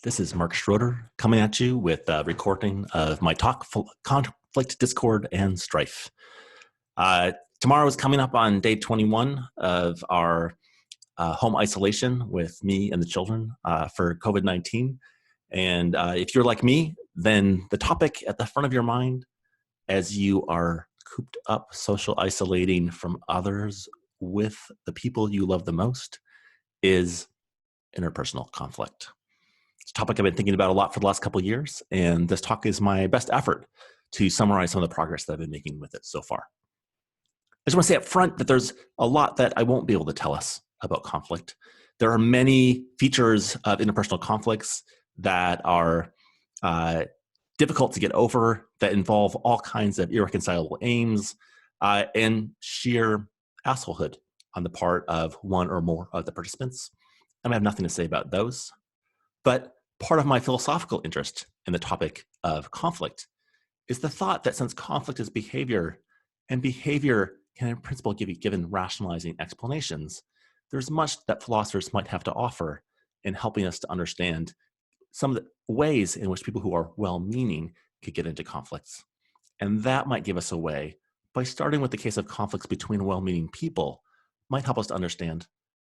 This is Mark Schroeder coming at you with a recording of my talk, Conflict, Discord, and Strife. Tomorrow is coming up on day 21 of our home isolation with me and the children for COVID-19. And if you're like me, then the topic at the front of your mind as you are cooped up, social isolating from others with the people you love the most is interpersonal conflict. It's a topic I've been thinking about a lot for the last couple of years, and this talk is my best effort to summarize some of the progress that I've been making with it so far. I just want to say up front that there's a lot that I won't be able to tell us about conflict. There are many features of interpersonal conflicts that are difficult to get over, that involve all kinds of irreconcilable aims and sheer assholehood on the part of one or more of the participants. And I have nothing to say about those. But part of my philosophical interest in the topic of conflict is the thought that since conflict is behavior, and behavior can in principle be given rationalizing explanations, there's much that philosophers might have to offer in helping us to understand some of the ways in which people who are well-meaning could get into conflicts. And that might give us a way, by starting with the case of conflicts between well-meaning people, might help us to understand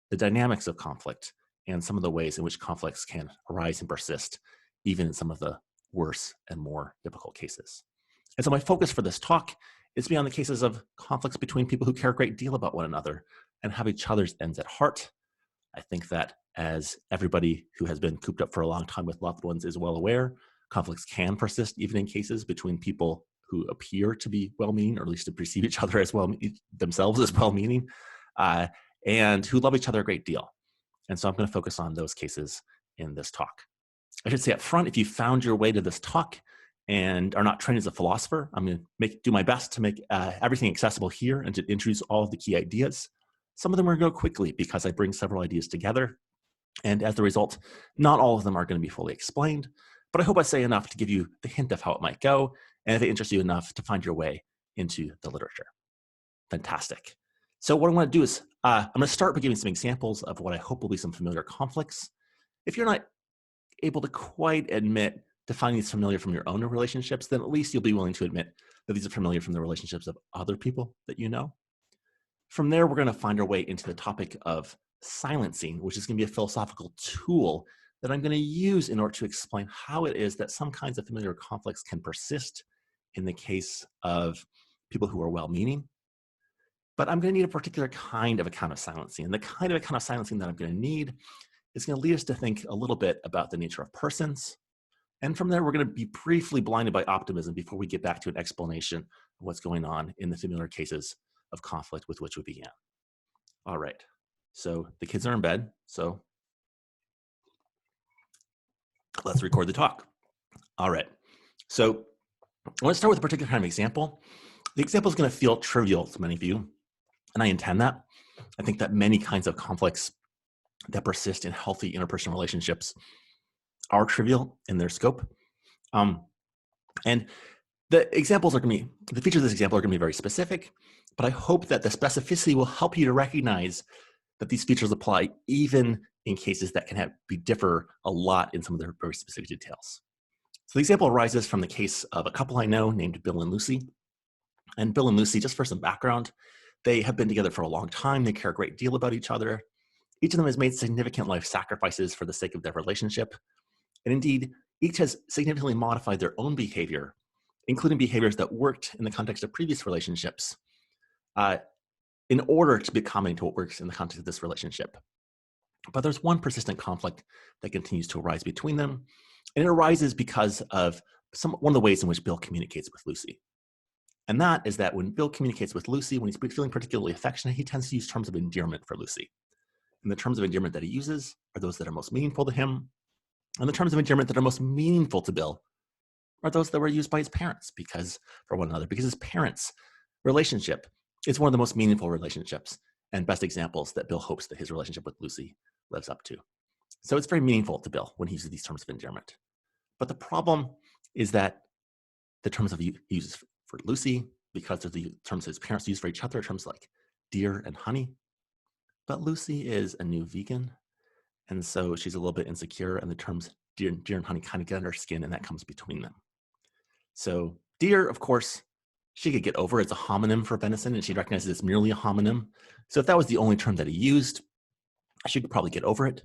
the dynamics of conflict and some of the ways in which conflicts can arise and persist, even in some of the worse and more difficult cases. And so my focus for this talk is beyond the cases of conflicts between people who care a great deal about one another and have each other's ends at heart. I think that as everybody who has been cooped up for a long time with loved ones is well aware, conflicts can persist even in cases between people who appear to be well-meaning, or at least to perceive each other as themselves as well-meaning, and who love each other a great deal. And so I'm going to focus on those cases in this talk. I should say up front, if you found your way to this talk and are not trained as a philosopher, I'm going to do my best to make everything accessible here and to introduce all of the key ideas. Some of them are going to go quickly because I bring several ideas together. And as a result, not all of them are going to be fully explained. But I hope I say enough to give you the hint of how it might go, and if it interests you enough to find your way into the literature. Fantastic. So what I want to do is I'm going to start by giving some examples of what I hope will be some familiar conflicts. If you're not able to quite admit to finding these familiar from your own relationships, then at least you'll be willing to admit that these are familiar from the relationships of other people that you know. From there, we're going to find our way into the topic of silencing, which is going to be a philosophical tool that I'm going to use in order to explain how it is that some kinds of familiar conflicts can persist in the case of people who are well-meaning. But I'm going to need a particular kind of account of silencing. And the kind of account of silencing that I'm going to need is going to lead us to think a little bit about the nature of persons. And from there, we're going to be briefly blinded by optimism before we get back to an explanation of what's going on in the familiar cases of conflict with which we began. All right, so the kids are in bed, so let's record the talk. All right, so I want to start with a particular kind of example. The example is going to feel trivial to many of you, and I intend that. I think that many kinds of conflicts that persist in healthy interpersonal relationships are trivial in their scope. And the examples are going to be, the features of this example are going to be very specific, but I hope that the specificity will help you to recognize that these features apply even in cases that can differ a lot in some of their very specific details. So the example arises from the case of a couple I know named Bill and Lucy. And Bill and Lucy, just for some background, they have been together for a long time. They care a great deal about each other. Each of them has made significant life sacrifices for the sake of their relationship. And indeed, each has significantly modified their own behavior, including behaviors that worked in the context of previous relationships, in order to be accommodating to what works in the context of this relationship. But there's one persistent conflict that continues to arise between them, and it arises because of one of the ways in which Bill communicates with Lucy. And that is that when Bill communicates with Lucy, when he's feeling particularly affectionate, he tends to use terms of endearment for Lucy. And the terms of endearment that he uses are those that are most meaningful to him. And the terms of endearment that are most meaningful to Bill are those that were used by his parents for one another, because his parents' relationship is one of the most meaningful relationships and best examples that Bill hopes that his relationship with Lucy lives up to. So it's very meaningful to Bill when he uses these terms of endearment. But the problem is that the terms of he uses for Lucy, because of the terms his parents use for each other, terms like dear and honey. But Lucy is a new vegan, and so she's a little bit insecure, and the terms deer and honey kind of get under her skin, and that comes between them. So deer, of course, she could get over as a homonym for venison, and she recognizes it's merely a homonym. So if that was the only term that he used, she could probably get over it.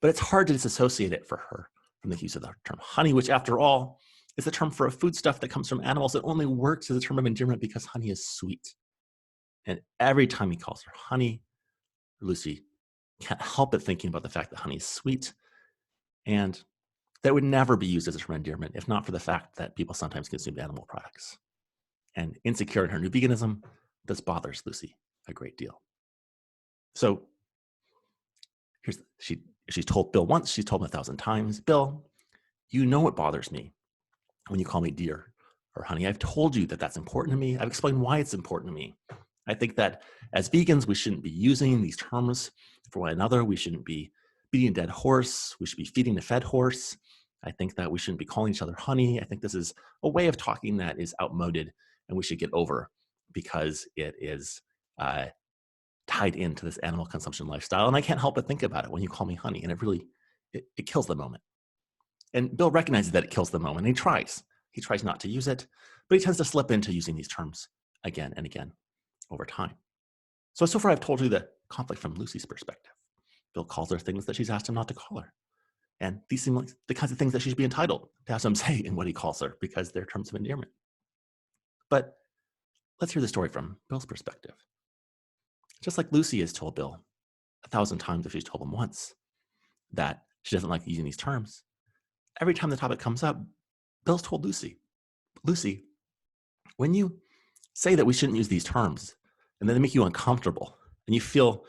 But it's hard to disassociate it for her from the use of the term honey, which after all is a term for a foodstuff that comes from animals. It only works as a term of endearment because honey is sweet. And every time he calls her honey, Lucy can't help but thinking about the fact that honey is sweet. And that would never be used as a term of endearment if not for the fact that people sometimes consume animal products. And insecure in her new veganism, this bothers Lucy a great deal. So she's told Bill once, she's told him 1,000 times, Bill, you know what bothers me when you call me dear or honey. I've told you that that's important to me. I've explained why it's important to me. I think that as vegans, we shouldn't be using these terms for one another. We shouldn't be beating a dead horse. We should be feeding a fed horse. I think that we shouldn't be calling each other honey. I think this is a way of talking that is outmoded and we should get over because it is tied into this animal consumption lifestyle. And I can't help but think about it when you call me honey, and it kills the moment. And Bill recognizes that it kills the moment. And he tries not to use it, but he tends to slip into using these terms again and again over time. So far I've told you the conflict from Lucy's perspective. Bill calls her things that she's asked him not to call her. And these seem like the kinds of things that she should be entitled to have some say in what he calls her because they're terms of endearment. But let's hear the story from Bill's perspective. Just like Lucy has told Bill 1,000 times if she's told him once that she doesn't like using these terms, every time the topic comes up, Bill's told Lucy, when you say that we shouldn't use these terms and then they make you uncomfortable and you feel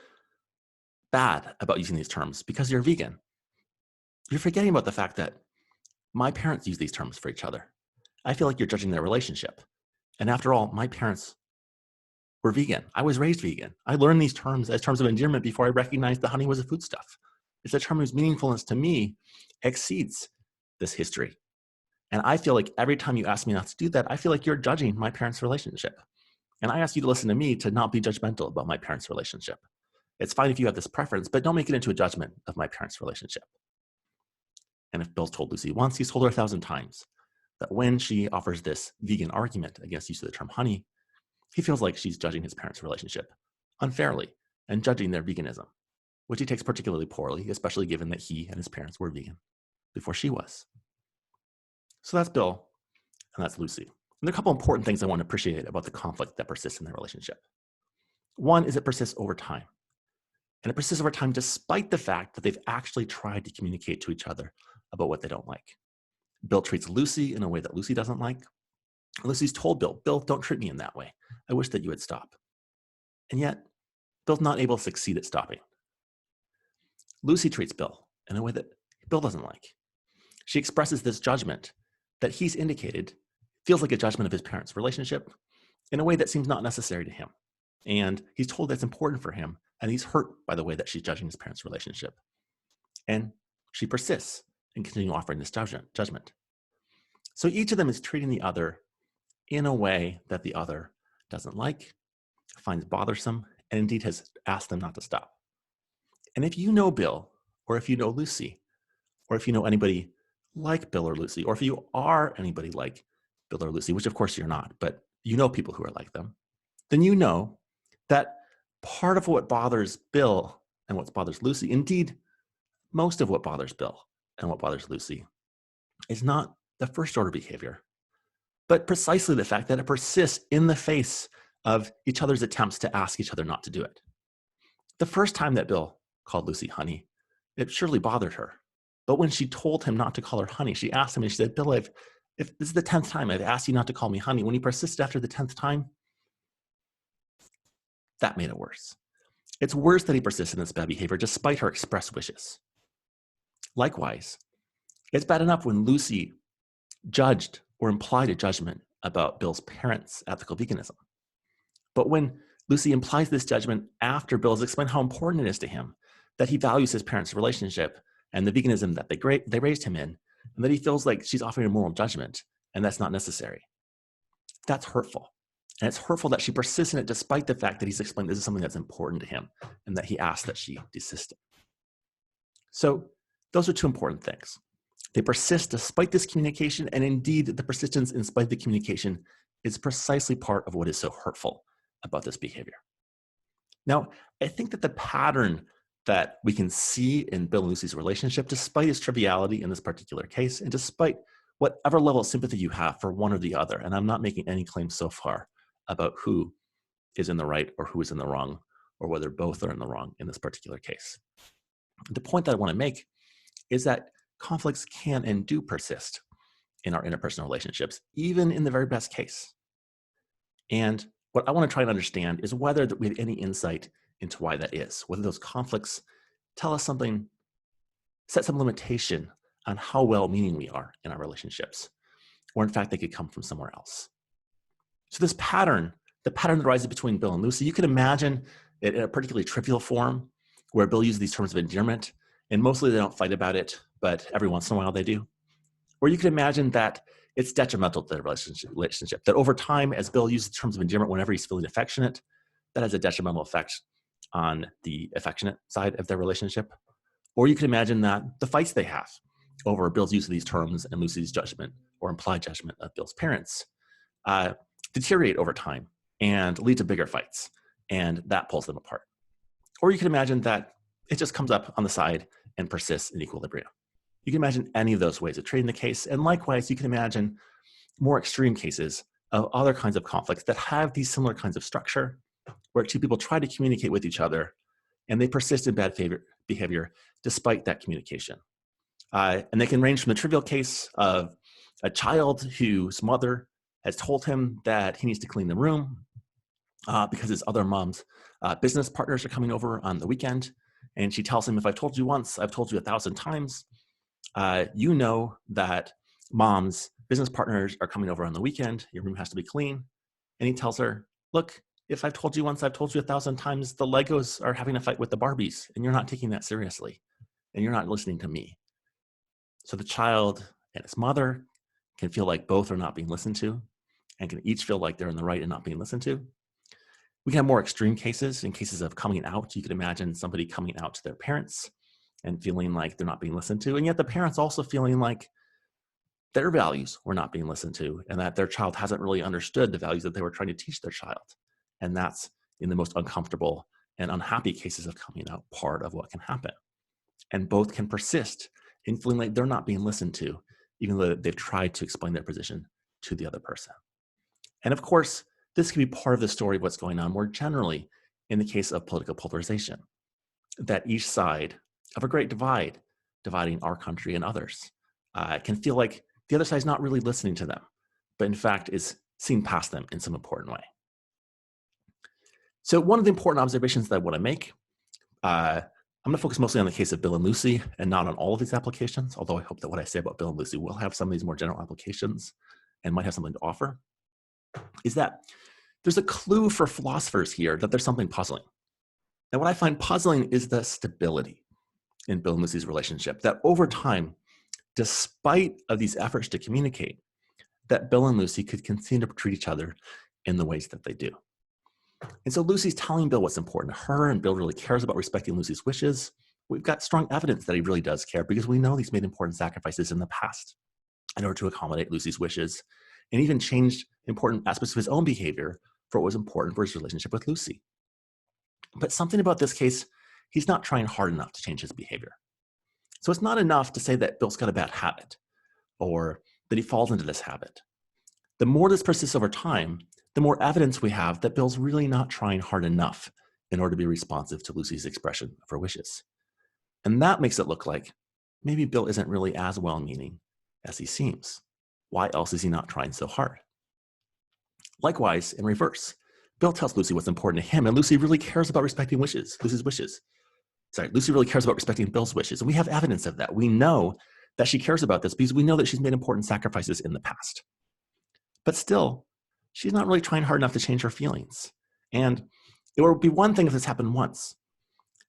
bad about using these terms because you're vegan, you're forgetting about the fact that my parents use these terms for each other. I feel like you're judging their relationship. And after all, my parents were vegan. I was raised vegan. I learned these terms as terms of endearment before I recognized that honey was a foodstuff. It's a term whose meaningfulness to me exceeds this history. And I feel like every time you ask me not to do that, I feel like you're judging my parents' relationship. And I ask you to listen to me to not be judgmental about my parents' relationship. It's fine if you have this preference, but don't make it into a judgment of my parents' relationship. And if Bill's told Lucy once, he's told her 1,000 times that when she offers this vegan argument against use of the term honey, he feels like she's judging his parents' relationship unfairly and judging their veganism, which he takes particularly poorly, especially given that he and his parents were vegan before she was. So that's Bill, and that's Lucy. And there are a couple important things I want to appreciate about the conflict that persists in their relationship. One is it persists over time. And it persists over time despite the fact that they've actually tried to communicate to each other about what they don't like. Bill treats Lucy in a way that Lucy doesn't like. Lucy's told Bill, don't treat me in that way. I wish that you would stop. And yet, Bill's not able to succeed at stopping. Lucy treats Bill in a way that Bill doesn't like. She expresses this judgment that he's indicated feels like a judgment of his parents' relationship in a way that seems not necessary to him. And he's told that's important for him, and he's hurt by the way that she's judging his parents' relationship. And she persists in continuing offering this judgment. So each of them is treating the other in a way that the other doesn't like, finds bothersome, and indeed has asked them not to stop. And if you know Bill, or if you know Lucy, or if you know anybody like Bill or Lucy, or if you are anybody like Bill or Lucy, which of course you're not, but you know people who are like them, then you know that part of what bothers Bill and what bothers Lucy, indeed, most of what bothers Bill and what bothers Lucy, is not the first order behavior, but precisely the fact that it persists in the face of each other's attempts to ask each other not to do it. The first time that Bill called Lucy honey, it surely bothered her. But when she told him not to call her honey, she asked him and she said, Bill, if this is the 10th time I've asked you not to call me honey, when he persisted after the 10th time, that made it worse. It's worse that he persisted in this bad behavior despite her express wishes. Likewise, it's bad enough when Lucy judged or implied a judgment about Bill's parents' ethical veganism. But when Lucy implies this judgment after Bill has explained how important it is to him that he values his parents' relationship and the veganism that they raised him in, and that he feels like she's offering a moral judgment, and that's not necessary. That's hurtful. And it's hurtful that she persists in it despite the fact that he's explained this is something that's important to him and that he asked that she desist it. So those are two important things. They persist despite this communication, and indeed the persistence in spite of the communication is precisely part of what is so hurtful about this behavior. Now, I think that the pattern that we can see in Bill and Lucy's relationship, despite its triviality in this particular case, and despite whatever level of sympathy you have for one or the other, and I'm not making any claims so far about who is in the right or who is in the wrong, or whether both are in the wrong in this particular case. The point that I want to make is that conflicts can and do persist in our interpersonal relationships, even in the very best case. And what I want to try and understand is whether we have any insight into why that is, whether those conflicts tell us something, set some limitation on how well-meaning we are in our relationships, or in fact, they could come from somewhere else. So this pattern, the pattern that arises between Bill and Lucy, you can imagine it in a particularly trivial form, where Bill uses these terms of endearment, and mostly they don't fight about it, but every once in a while they do. Or you can imagine that it's detrimental to the relationship, that over time, as Bill uses terms of endearment whenever he's feeling affectionate, that has a detrimental effect on the affectionate side of their relationship. Or you can imagine that the fights they have over Bill's use of these terms and Lucy's judgment or implied judgment of Bill's parents deteriorate over time and lead to bigger fights, and that pulls them apart. Or you can imagine that it just comes up on the side and persists in equilibrium. You can imagine any of those ways of treating the case, and likewise, you can imagine more extreme cases of other kinds of conflicts that have these similar kinds of structure, where two people try to communicate with each other, and they persist in bad behavior despite that communication. And they can range from the trivial case of a child whose mother has told him that he needs to clean the room because his other mom's business partners are coming over on the weekend. And she tells him, if I've told you once, I've told you 1,000 times. You know that mom's business partners are coming over on the weekend. Your room has to be clean. And he tells her, look, if I've told you once, I've told you 1,000 times, the Legos are having a fight with the Barbies, and you're not taking that seriously, and you're not listening to me. So the child and his mother can feel like both are not being listened to, and can each feel like they're in the right and not being listened to. We can have more extreme cases. In cases of coming out, you could imagine somebody coming out to their parents and feeling like they're not being listened to, and yet the parents also feeling like their values were not being listened to, and that their child hasn't really understood the values that they were trying to teach their child. And that's, in the most uncomfortable and unhappy cases of coming out, part of what can happen. And both can persist in feeling like they're not being listened to, even though they've tried to explain their position to the other person. And of course, this can be part of the story of what's going on more generally in the case of political polarization, that each side of a great divide, dividing our country and others, can feel like the other side is not really listening to them, but in fact is seeing past them in some important way. So one of the important observations that I want to make, I'm going to focus mostly on the case of Bill and Lucy and not on all of these applications, although I hope that what I say about Bill and Lucy will have some of these more general applications and might have something to offer, is that there's a clue for philosophers here that there's something puzzling. And what I find puzzling is the stability in Bill and Lucy's relationship, that over time, despite of these efforts to communicate, that Bill and Lucy could continue to treat each other in the ways that they do. And so Lucy's telling Bill what's important to her, and Bill really cares about respecting Lucy's wishes. We've got strong evidence that he really does care, because we know he's made important sacrifices in the past in order to accommodate Lucy's wishes, and even changed important aspects of his own behavior for what was important for his relationship with Lucy. But something about this case, he's not trying hard enough to change his behavior. So it's not enough to say that Bill's got a bad habit, or that he falls into this habit. The more this persists over time, the more evidence we have that Bill's really not trying hard enough in order to be responsive to Lucy's expression of her wishes. And that makes it look like maybe Bill isn't really as well-meaning as he seems. Why else is he not trying so hard? Likewise, in reverse, Bill tells Lucy what's important to him, and Lucy really cares about respecting Lucy's wishes. Lucy really cares about respecting Bill's wishes, and we have evidence of that. We know that she cares about this because we know that she's made important sacrifices in the past. But still, she's not really trying hard enough to change her feelings. And it would be one thing if this happened once,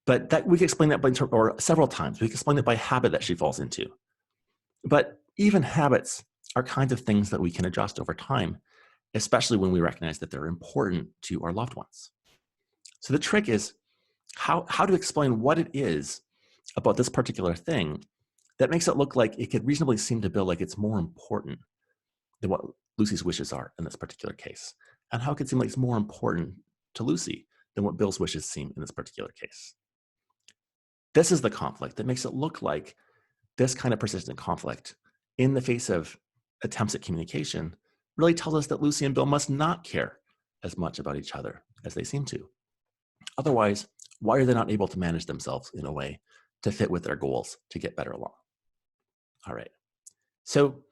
but that we can explain that by or several times. We can explain it by habit that she falls into. But even habits are kinds of things that we can adjust over time, especially when we recognize that they're important to our loved ones. So the trick is how to explain what it is about this particular thing that makes it look like it could reasonably seem to Bill like it's more important than what Lucy's wishes are in this particular case, and how it could seem like it's more important to Lucy than what Bill's wishes seem in this particular case. This is the conflict that makes it look like this kind of persistent conflict in the face of attempts at communication really tells us that Lucy and Bill must not care as much about each other as they seem to. Otherwise, why are they not able to manage themselves in a way to fit with their goals to get better along? All right. So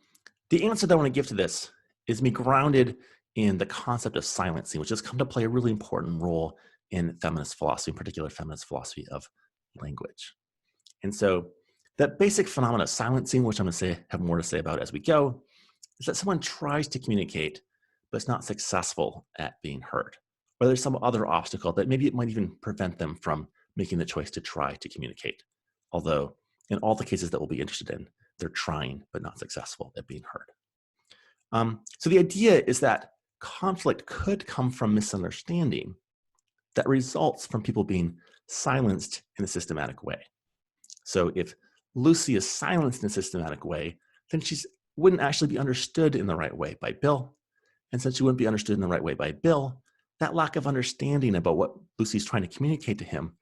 the answer that I want to give to this is me grounded in the concept of silencing, which has come to play a really important role in feminist philosophy, in particular feminist philosophy of language. And so that basic phenomenon of silencing, which I'm going to have more to say about as we go, is that someone tries to communicate, but is not successful at being heard. Or there's some other obstacle that maybe it might even prevent them from making the choice to try to communicate. Although in all the cases that we'll be interested in, they're trying, but not successful at being heard. So the idea is that conflict could come from misunderstanding that results from people being silenced in a systematic way. So if Lucy is silenced in a systematic way, then she wouldn't actually be understood in the right way by Bill. And since she wouldn't be understood in the right way by Bill, that lack of understanding about what Lucy's trying to communicate to him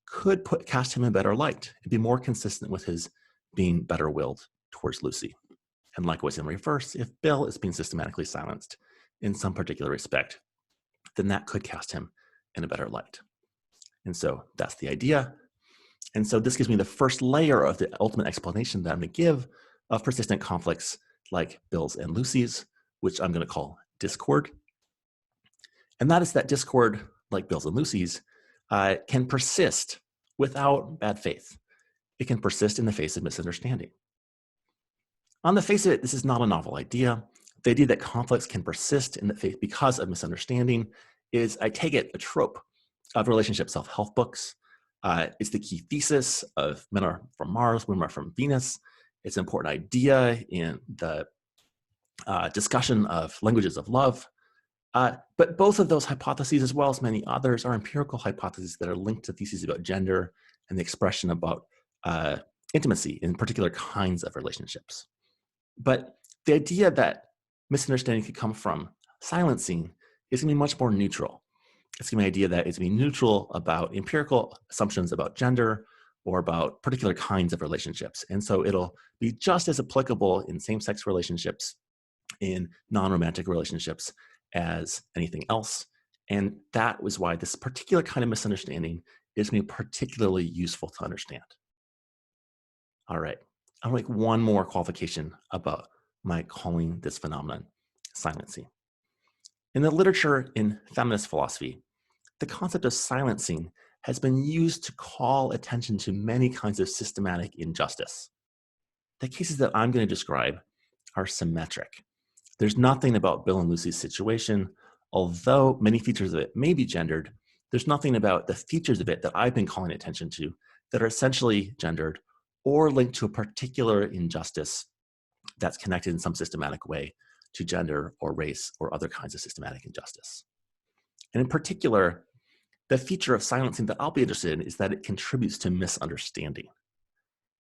could cast him in a better light and be more consistent with his being better-willed towards Lucy. And likewise in reverse, if Bill is being systematically silenced in some particular respect, then that could cast him in a better light. And so that's the idea. And so this gives me the first layer of the ultimate explanation that I'm going to give of persistent conflicts like Bill's and Lucy's, which I'm going to call discord. And that is that discord, like Bill's and Lucy's, can persist without bad faith. It can persist in the face of misunderstanding. On the face of it, this is not a novel idea. The idea that conflicts can persist in the face because of misunderstanding is, I take it, a trope of relationship self-help books. It's the key thesis of Men Are From Mars, Women Are From Venus. It's an important idea in the discussion of languages of love. But both of those hypotheses, as well as many others, are empirical hypotheses that are linked to theses about gender and the expression about intimacy in particular kinds of relationships. But the idea that misunderstanding could come from silencing is going to be much more neutral. It's going to be an idea that it's going to be neutral about empirical assumptions about gender or about particular kinds of relationships. And so it'll be just as applicable in same-sex relationships, in non-romantic relationships, as anything else. And that was why this particular kind of misunderstanding is going to be particularly useful to understand. All right, I'll make one more qualification about my calling this phenomenon silencing. In the literature in feminist philosophy, the concept of silencing has been used to call attention to many kinds of systematic injustice. The cases that I'm going to describe are symmetric. There's nothing about Bill and Lucy's situation, although many features of it may be gendered, there's nothing about the features of it that I've been calling attention to that are essentially gendered or linked to a particular injustice that's connected in some systematic way to gender or race or other kinds of systematic injustice. And in particular, the feature of silencing that I'll be interested in is that it contributes to misunderstanding.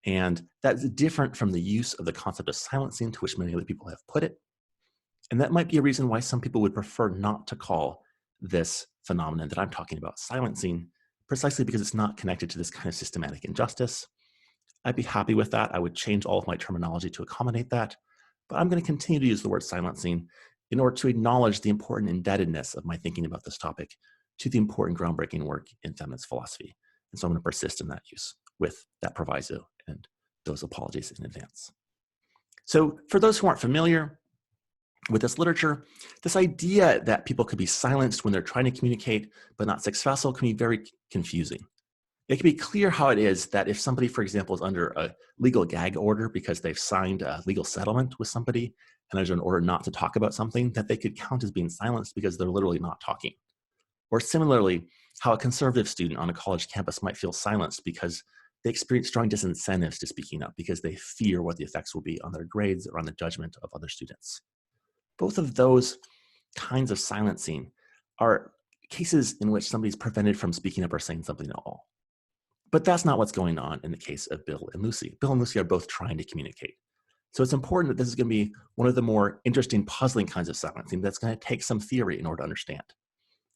And that's different from the use of the concept of silencing to which many other people have put it. And that might be a reason why some people would prefer not to call this phenomenon that I'm talking about silencing, precisely because it's not connected to this kind of systematic injustice. I'd be happy with that. I would change all of my terminology to accommodate that. But I'm going to continue to use the word silencing in order to acknowledge the important indebtedness of my thinking about this topic to the important groundbreaking work in feminist philosophy. And so I'm going to persist in that use with that proviso and those apologies in advance. So for those who aren't familiar with this literature, this idea that people could be silenced when they're trying to communicate but not successful can be very confusing. It can be clear how it is that if somebody, for example, is under a legal gag order because they've signed a legal settlement with somebody and there's an order not to talk about something, that they could count as being silenced because they're literally not talking. Or similarly, how a conservative student on a college campus might feel silenced because they experience strong disincentives to speaking up because they fear what the effects will be on their grades or on the judgment of other students. Both of those kinds of silencing are cases in which somebody's prevented from speaking up or saying something at all. But that's not what's going on in the case of Bill and Lucy. Bill and Lucy are both trying to communicate. So it's important that this is going to be one of the more interesting, puzzling kinds of silencing that's going to take some theory in order to understand.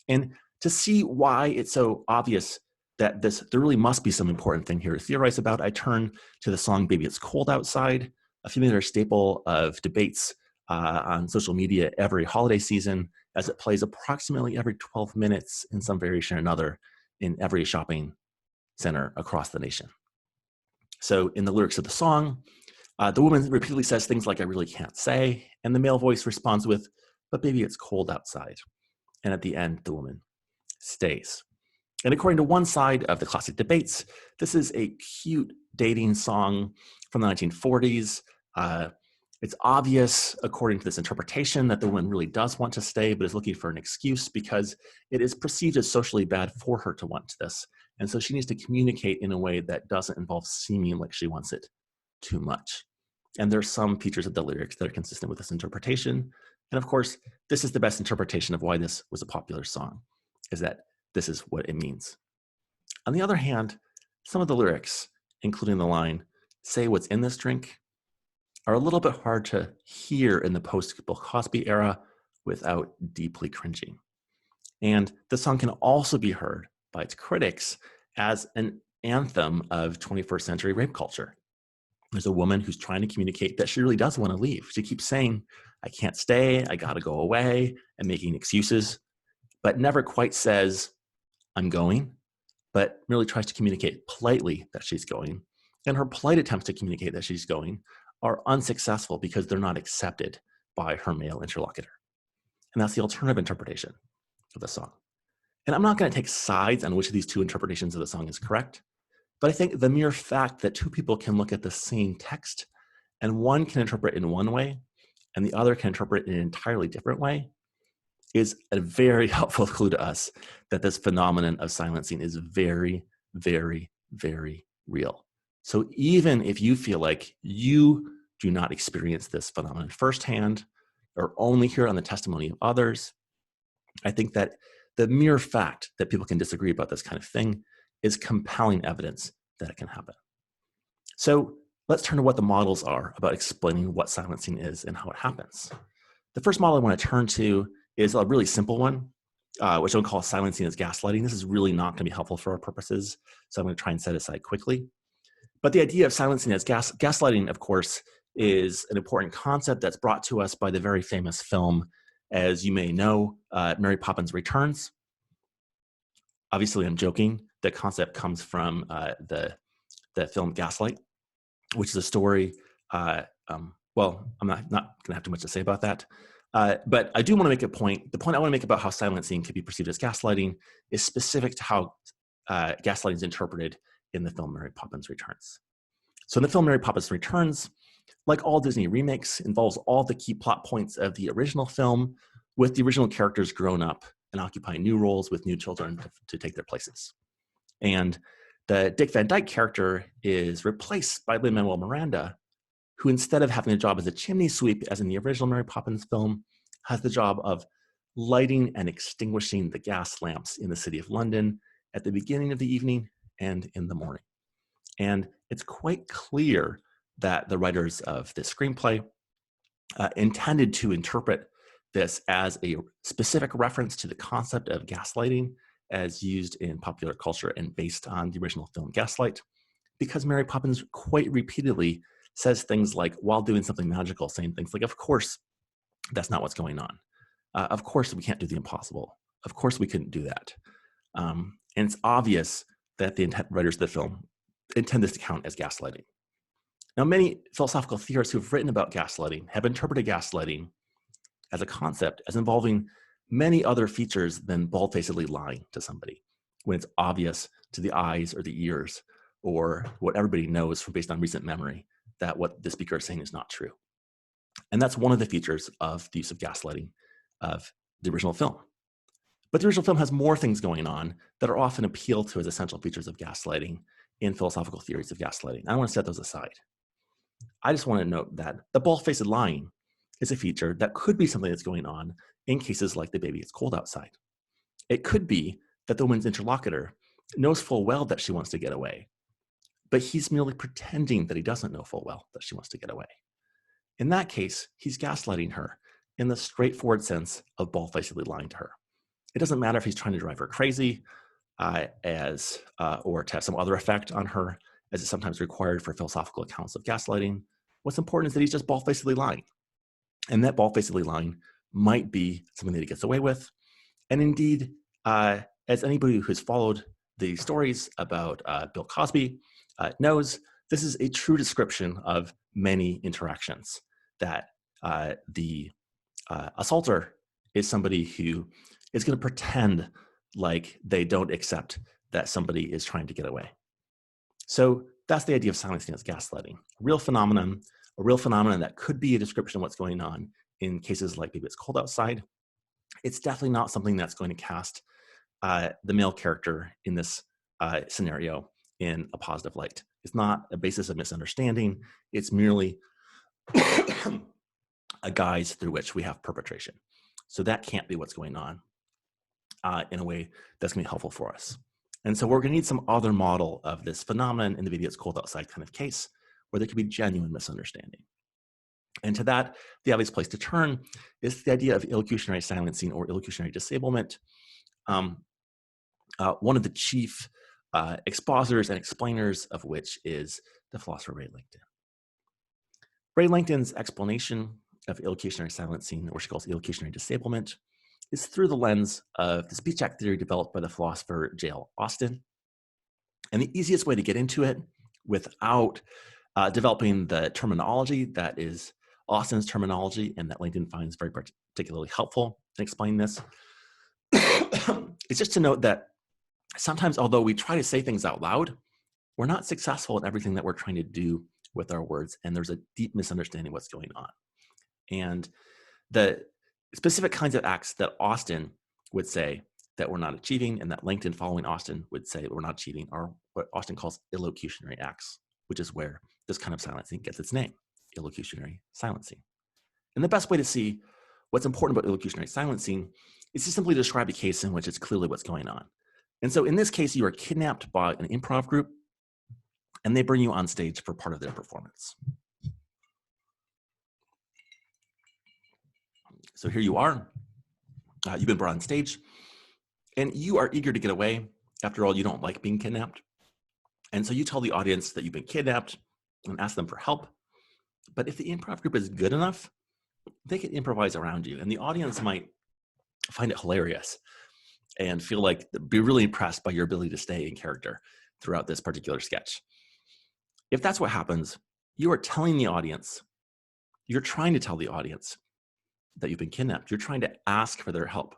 And to see why it's so obvious that there really must be some important thing here to theorize about, I turn to the song Baby It's Cold Outside, a familiar staple of debates on social media every holiday season, as it plays approximately every 12 minutes in some variation or another in every shopping center across the nation. So in the lyrics of the song, the woman repeatedly says things like, "I really can't say," and the male voice responds with, "But baby, it's cold outside." And at the end, the woman stays. And according to one side of the classic debates, this is a cute dating song from the 1940s. It's obvious, according to this interpretation, that the woman really does want to stay, but is looking for an excuse because it is perceived as socially bad for her to want this. And so she needs to communicate in a way that doesn't involve seeming like she wants it too much. And there are some features of the lyrics that are consistent with this interpretation. And of course, this is the best interpretation of why this was a popular song, is that this is what it means. On the other hand, some of the lyrics, including the line, "Say what's in this drink," are a little bit hard to hear in the post-Bill Cosby era without deeply cringing. And the song can also be heard by its critics as an anthem of 21st century rape culture. There's a woman who's trying to communicate that she really does want to leave. She keeps saying, "I can't stay, I gotta go away," and making excuses, but never quite says, "I'm going," but merely tries to communicate politely that she's going. And her polite attempts to communicate that she's going are unsuccessful because they're not accepted by her male interlocutor. And that's the alternative interpretation of the song. And I'm not going to take sides on which of these two interpretations of the song is correct, but I think the mere fact that two people can look at the same text and one can interpret in one way and the other can interpret in an entirely different way is a very helpful clue to us that this phenomenon of silencing is very, very, very real. So even if you feel like you do not experience this phenomenon firsthand or only hear it on the testimony of others, I think that the mere fact that people can disagree about this kind of thing is compelling evidence that it can happen. So let's turn to what the models are about explaining what silencing is and how it happens. The first model I want to turn to is a really simple one, which I would call silencing as gaslighting. This is really not going to be helpful for our purposes, so I'm going to try and set it aside quickly. But the idea of silencing as gaslighting, of course, is an important concept that's brought to us by the very famous film, as you may know, Mary Poppins Returns. Obviously, I'm joking. The concept comes from the film Gaslight, which is a story. Well, I'm not going to have too much to say about that. But I do want to make a point. The point I want to make about how silencing can be perceived as gaslighting is specific to how gaslighting is interpreted in the film Mary Poppins Returns. So in the film Mary Poppins Returns, like all Disney remakes, involves all the key plot points of the original film, with the original characters grown up and occupying new roles with new children to take their places. And the Dick Van Dyke character is replaced by Lin-Manuel Miranda, who instead of having a job as a chimney sweep, as in the original Mary Poppins film, has the job of lighting and extinguishing the gas lamps in the city of London at the beginning of the evening and in the morning. And it's quite clear that the writers of this screenplay intended to interpret this as a specific reference to the concept of gaslighting as used in popular culture and based on the original film Gaslight, because Mary Poppins quite repeatedly says things like, while doing something magical, saying things like, "Of course, that's not what's going on. Of course, we can't do the impossible. Of course, we couldn't do that." And it's obvious that the writers of the film intend this to count as gaslighting. Now, many philosophical theorists who've written about gaslighting have interpreted gaslighting as a concept as involving many other features than bald-facedly lying to somebody when it's obvious to the eyes or the ears or what everybody knows from based on recent memory that what the speaker is saying is not true. And that's one of the features of the use of gaslighting of the original film. But the original film has more things going on that are often appealed to as essential features of gaslighting in philosophical theories of gaslighting. I want to set those aside. I just want to note that the bald-faced lying is a feature that could be something that's going on in cases like the baby it's cold outside. It could be that the woman's interlocutor knows full well that she wants to get away, but he's merely pretending that he doesn't know full well that she wants to get away. In that case, he's gaslighting her in the straightforward sense of bald-facedly lying to her. It doesn't matter if he's trying to drive her crazy or to have some other effect on her, as is sometimes required for philosophical accounts of gaslighting. What's important is that he's just bald-facedly lying. And that bald-facedly lying might be something that he gets away with. And indeed, as anybody who's followed the stories about Bill Cosby knows, this is a true description of many interactions, that the assaulter is somebody who is going to pretend like they don't accept that somebody is trying to get away. So that's the idea of silencing as gaslighting. A real phenomenon that could be a description of what's going on in cases like Maybe It's Cold Outside. It's definitely not something that's going to cast the male character in this scenario in a positive light. It's not a basis of misunderstanding. It's merely a guise through which we have perpetration. So that can't be what's going on in a way that's going to be helpful for us. And so we're going to need some other model of this phenomenon in the Maybe It's Cold Outside kind of case, where there could be genuine misunderstanding. And to that, the obvious place to turn is the idea of illocutionary silencing or illocutionary disablement. One of the chief expositors and explainers of which is the philosopher Ray Langton. Ray Langton's explanation of illocutionary silencing, or she calls illocutionary disablement, is through the lens of the speech act theory developed by the philosopher J.L. Austin. And the easiest way to get into it without developing the terminology that is Austin's terminology and that Langton finds very particularly helpful in explaining this, is just to note that sometimes, although we try to say things out loud, we're not successful in everything that we're trying to do with our words, and there's a deep misunderstanding of what's going on. And the specific kinds of acts that Austin would say that we're not achieving, and that Langton following Austin would say that we're not achieving, are what Austin calls illocutionary acts, which is where this kind of silencing gets its name, illocutionary silencing. And the best way to see what's important about illocutionary silencing is to simply describe a case in which it's clearly what's going on. And so in this case, you are kidnapped by an improv group, and they bring you on stage for part of their performance. So here you are. You've been brought on stage, and you are eager to get away. After all, you don't like being kidnapped. And so you tell the audience that you've been kidnapped and ask them for help. But if the improv group is good enough, they can improvise around you, and the audience might find it hilarious and feel like be really impressed by your ability to stay in character throughout this particular sketch. If that's what happens, you are telling the audience, you're trying to tell the audience that you've been kidnapped. You're trying to ask for their help.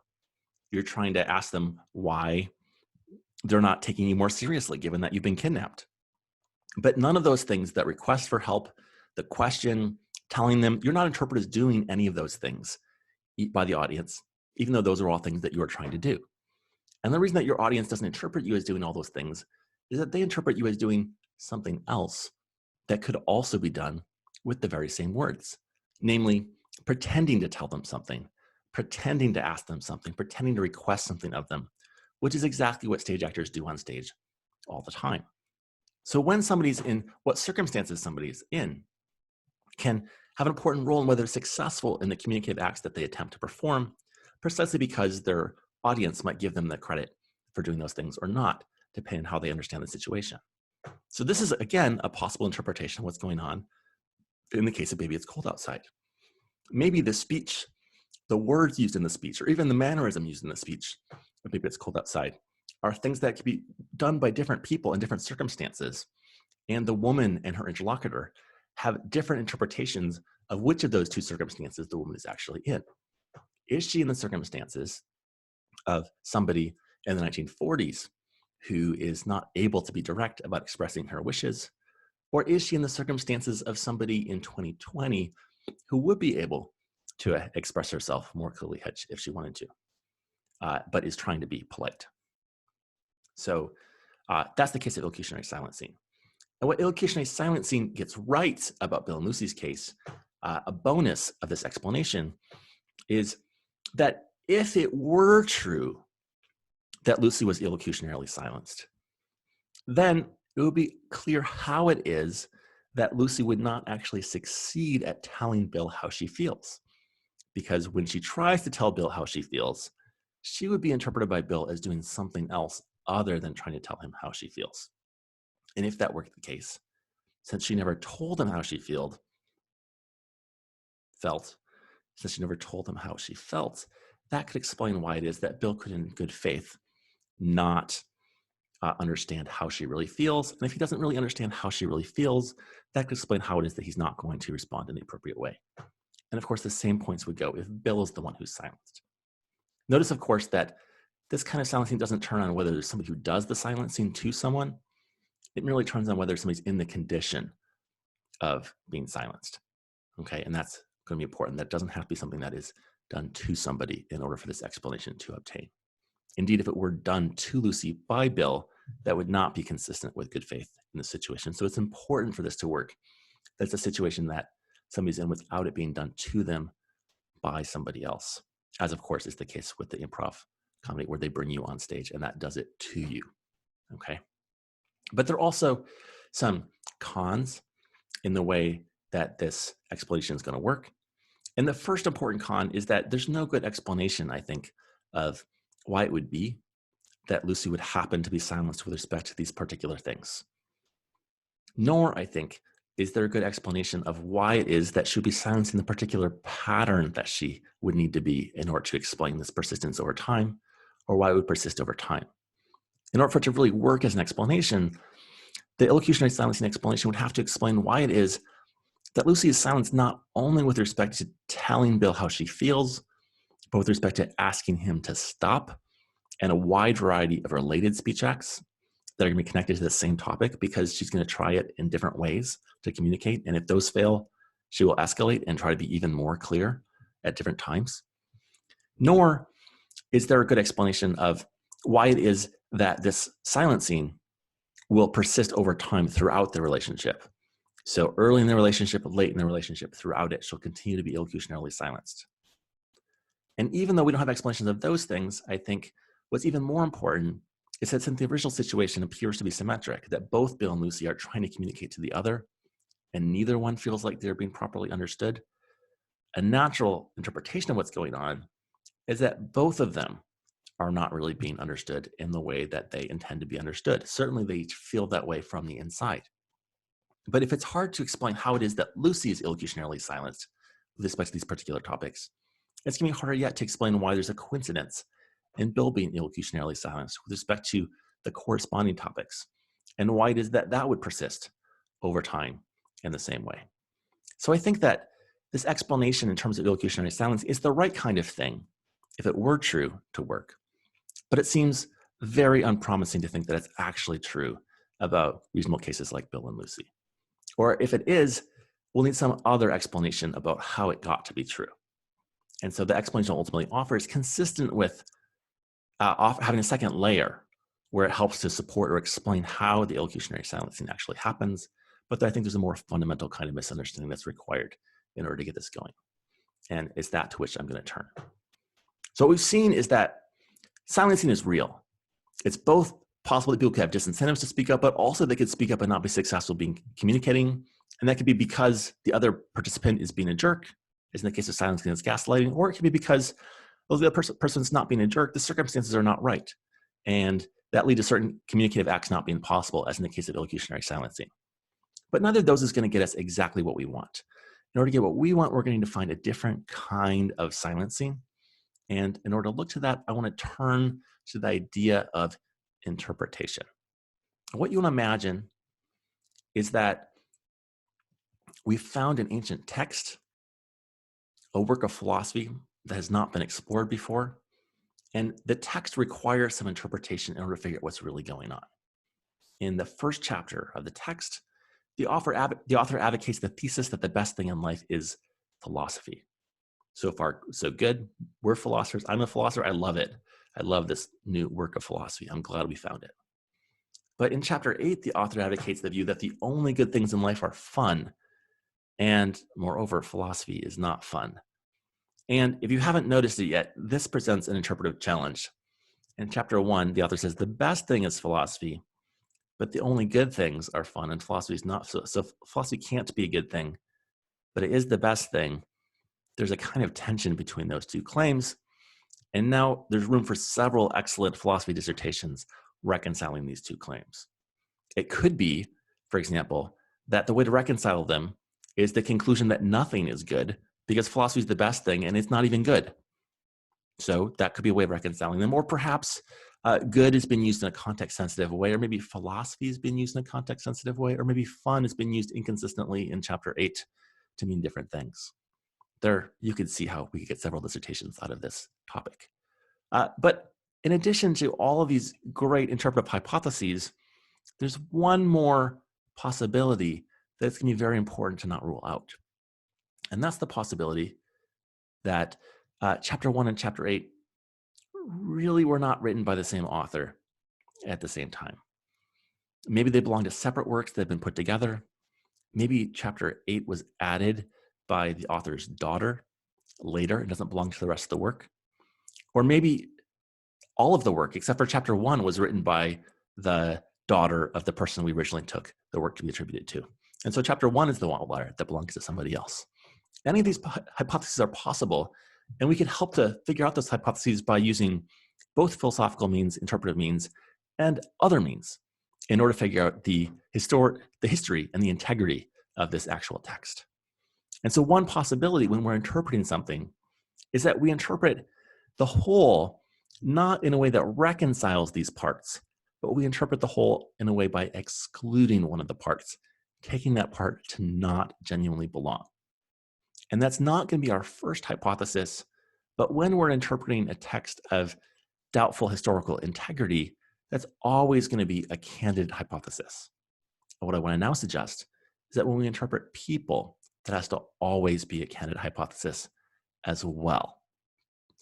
You're trying to ask them why they're not taking you more seriously, given that you've been kidnapped. But none of those things, that request for help, the question, telling them, you're not interpreted as doing any of those things by the audience, even though those are all things that you are trying to do. And the reason that your audience doesn't interpret you as doing all those things is that they interpret you as doing something else that could also be done with the very same words, namely pretending to tell them something, pretending to ask them something, pretending to request something of them, which is exactly what stage actors do on stage all the time. So when somebody's in what circumstances somebody's in can have an important role in whether they're successful in the communicative acts that they attempt to perform, precisely because their audience might give them the credit for doing those things or not, depending on how they understand the situation. So this is, again, a possible interpretation of what's going on in the case of Maybe It's Cold Outside. Maybe the speech, the words used in the speech, or even the mannerism used in the speech of Maybe It's Cold Outside, are things that can be done by different people in different circumstances. And the woman and her interlocutor have different interpretations of which of those two circumstances the woman is actually in. Is she in the circumstances of somebody in the 1940s who is not able to be direct about expressing her wishes? Or is she in the circumstances of somebody in 2020 who would be able to express herself more clearly if she wanted to, but is trying to be polite? So that's the case of illocutionary silencing. And what illocutionary silencing gets right about Bill and Lucy's case, a bonus of this explanation, is that if it were true that Lucy was illocutionarily silenced, then it would be clear how it is that Lucy would not actually succeed at telling Bill how she feels. Because when she tries to tell Bill how she feels, she would be interpreted by Bill as doing something else other than trying to tell him how she feels. And if that were the case, since she never told him how she felt, since she never told him how she felt, that could explain why it is that Bill could, in good faith, not understand how she really feels. And if he doesn't really understand how she really feels, that could explain how it is that he's not going to respond in the appropriate way. And of course, the same points would go if Bill is the one who's silenced. Notice, of course, that this kind of silencing doesn't turn on whether there's somebody who does the silencing to someone. It merely turns on whether somebody's in the condition of being silenced. Okay, and that's going to be important. That doesn't have to be something that is done to somebody in order for this explanation to obtain. Indeed, if it were done to Lucy by Bill, that would not be consistent with good faith in the situation. So it's important for this to work. That's a situation that somebody's in without it being done to them by somebody else, as of course is the case with the improv comedy where they bring you on stage and that does it to you, okay? But there are also some cons in the way that this explanation is going to work. And the first important con is that there's no good explanation, I think, of why it would be that Lucy would happen to be silenced with respect to these particular things. Nor, I think, is there a good explanation of why it is that she would be silencing the particular pattern that she would need to be in order to explain this persistence over time, or why it would persist over time. In order for it to really work as an explanation, the illocutionary silencing explanation would have to explain why it is that Lucy is silenced not only with respect to telling Bill how she feels, but with respect to asking him to stop, and a wide variety of related speech acts that are going to be connected to the same topic, because she's going to try it in different ways to communicate. And if those fail, she will escalate and try to be even more clear at different times. Nor is there a good explanation of why it is that this silencing will persist over time throughout the relationship. So early in the relationship, late in the relationship, throughout it, she'll continue to be illocutionarily silenced. And even though we don't have explanations of those things, I think what's even more important is that since the original situation appears to be symmetric, that both Bill and Lucy are trying to communicate to the other, and neither one feels like they're being properly understood, a natural interpretation of what's going on is that both of them are not really being understood in the way that they intend to be understood. Certainly they feel that way from the inside. But if it's hard to explain how it is that Lucy is illocutionarily silenced with respect to these particular topics, it's going to be harder yet to explain why there's a coincidence in Bill being illocutionarily silenced with respect to the corresponding topics, and why it is that that would persist over time in the same way. So I think that this explanation in terms of illocutionary silence is the right kind of thing if it were true to work. But it seems very unpromising to think that it's actually true about reasonable cases like Bill and Lucy. Or if it is, we'll need some other explanation about how it got to be true. And so the explanation I'll ultimately offer is consistent with having a second layer where it helps to support or explain how the illocutionary silencing actually happens. But I think there's a more fundamental kind of misunderstanding that's required in order to get this going. And it's that to which I'm going to turn. So what we've seen is that silencing is real. It's both possible that people could have disincentives to speak up, but also they could speak up and not be successful being communicating. And that could be because the other participant is being a jerk, as in the case of silencing as gaslighting, or it could be because well, the other person's not being a jerk, the circumstances are not right. And that leads to certain communicative acts not being possible, as in the case of illocutionary silencing. But neither of those is going to get us exactly what we want. In order to get what we want, we're going to need to find a different kind of silencing. And in order to look to that, I want to turn to the idea of interpretation. What you want to imagine is that we found an ancient text, a work of philosophy that has not been explored before, and the text requires some interpretation in order to figure out what's really going on. In the first chapter of the text, the author advocates the thesis that the best thing in life is philosophy. So far, so good. We're philosophers. I'm a philosopher. I love it. I love this new work of philosophy. I'm glad we found it. But in chapter 8, the author advocates the view that the only good things in life are fun. And moreover, philosophy is not fun. And if you haven't noticed it yet, this presents an interpretive challenge. In chapter 1, the author says the best thing is philosophy, but the only good things are fun, and philosophy is not. So philosophy can't be a good thing, but it is the best thing. There's a kind of tension between those two claims. And now there's room for several excellent philosophy dissertations reconciling these two claims. It could be, for example, that the way to reconcile them is the conclusion that nothing is good because philosophy is the best thing and it's not even good. So that could be a way of reconciling them. Or perhaps good has been used in a context-sensitive way, or maybe philosophy has been used in a context-sensitive way, or maybe fun has been used inconsistently in chapter 8 to mean different things. There, you could see how we could get several dissertations out of this topic. But in addition to all of these great interpretive hypotheses, there's one more possibility that's going to be very important to not rule out. And that's the possibility that chapter 1 and chapter 8 really were not written by the same author at the same time. Maybe they belong to separate works that have been put together. Maybe chapter 8 was added by the author's daughter later and doesn't belong to the rest of the work. Or maybe all of the work, except for chapter 1, was written by the daughter of the person we originally took the work to be attributed to. And so chapter 1 is the one that belongs to somebody else. Any of these hypotheses are possible, and we can help to figure out those hypotheses by using both philosophical means, interpretive means, and other means in order to figure out the history and the integrity of this actual text. And so one possibility when we're interpreting something is that we interpret the whole not in a way that reconciles these parts, but we interpret the whole in a way by excluding one of the parts, taking that part to not genuinely belong. And that's not going to be our first hypothesis, but when we're interpreting a text of doubtful historical integrity, that's always going to be a candidate hypothesis. And what I want to now suggest is that when we interpret people, that has to always be a candidate hypothesis as well,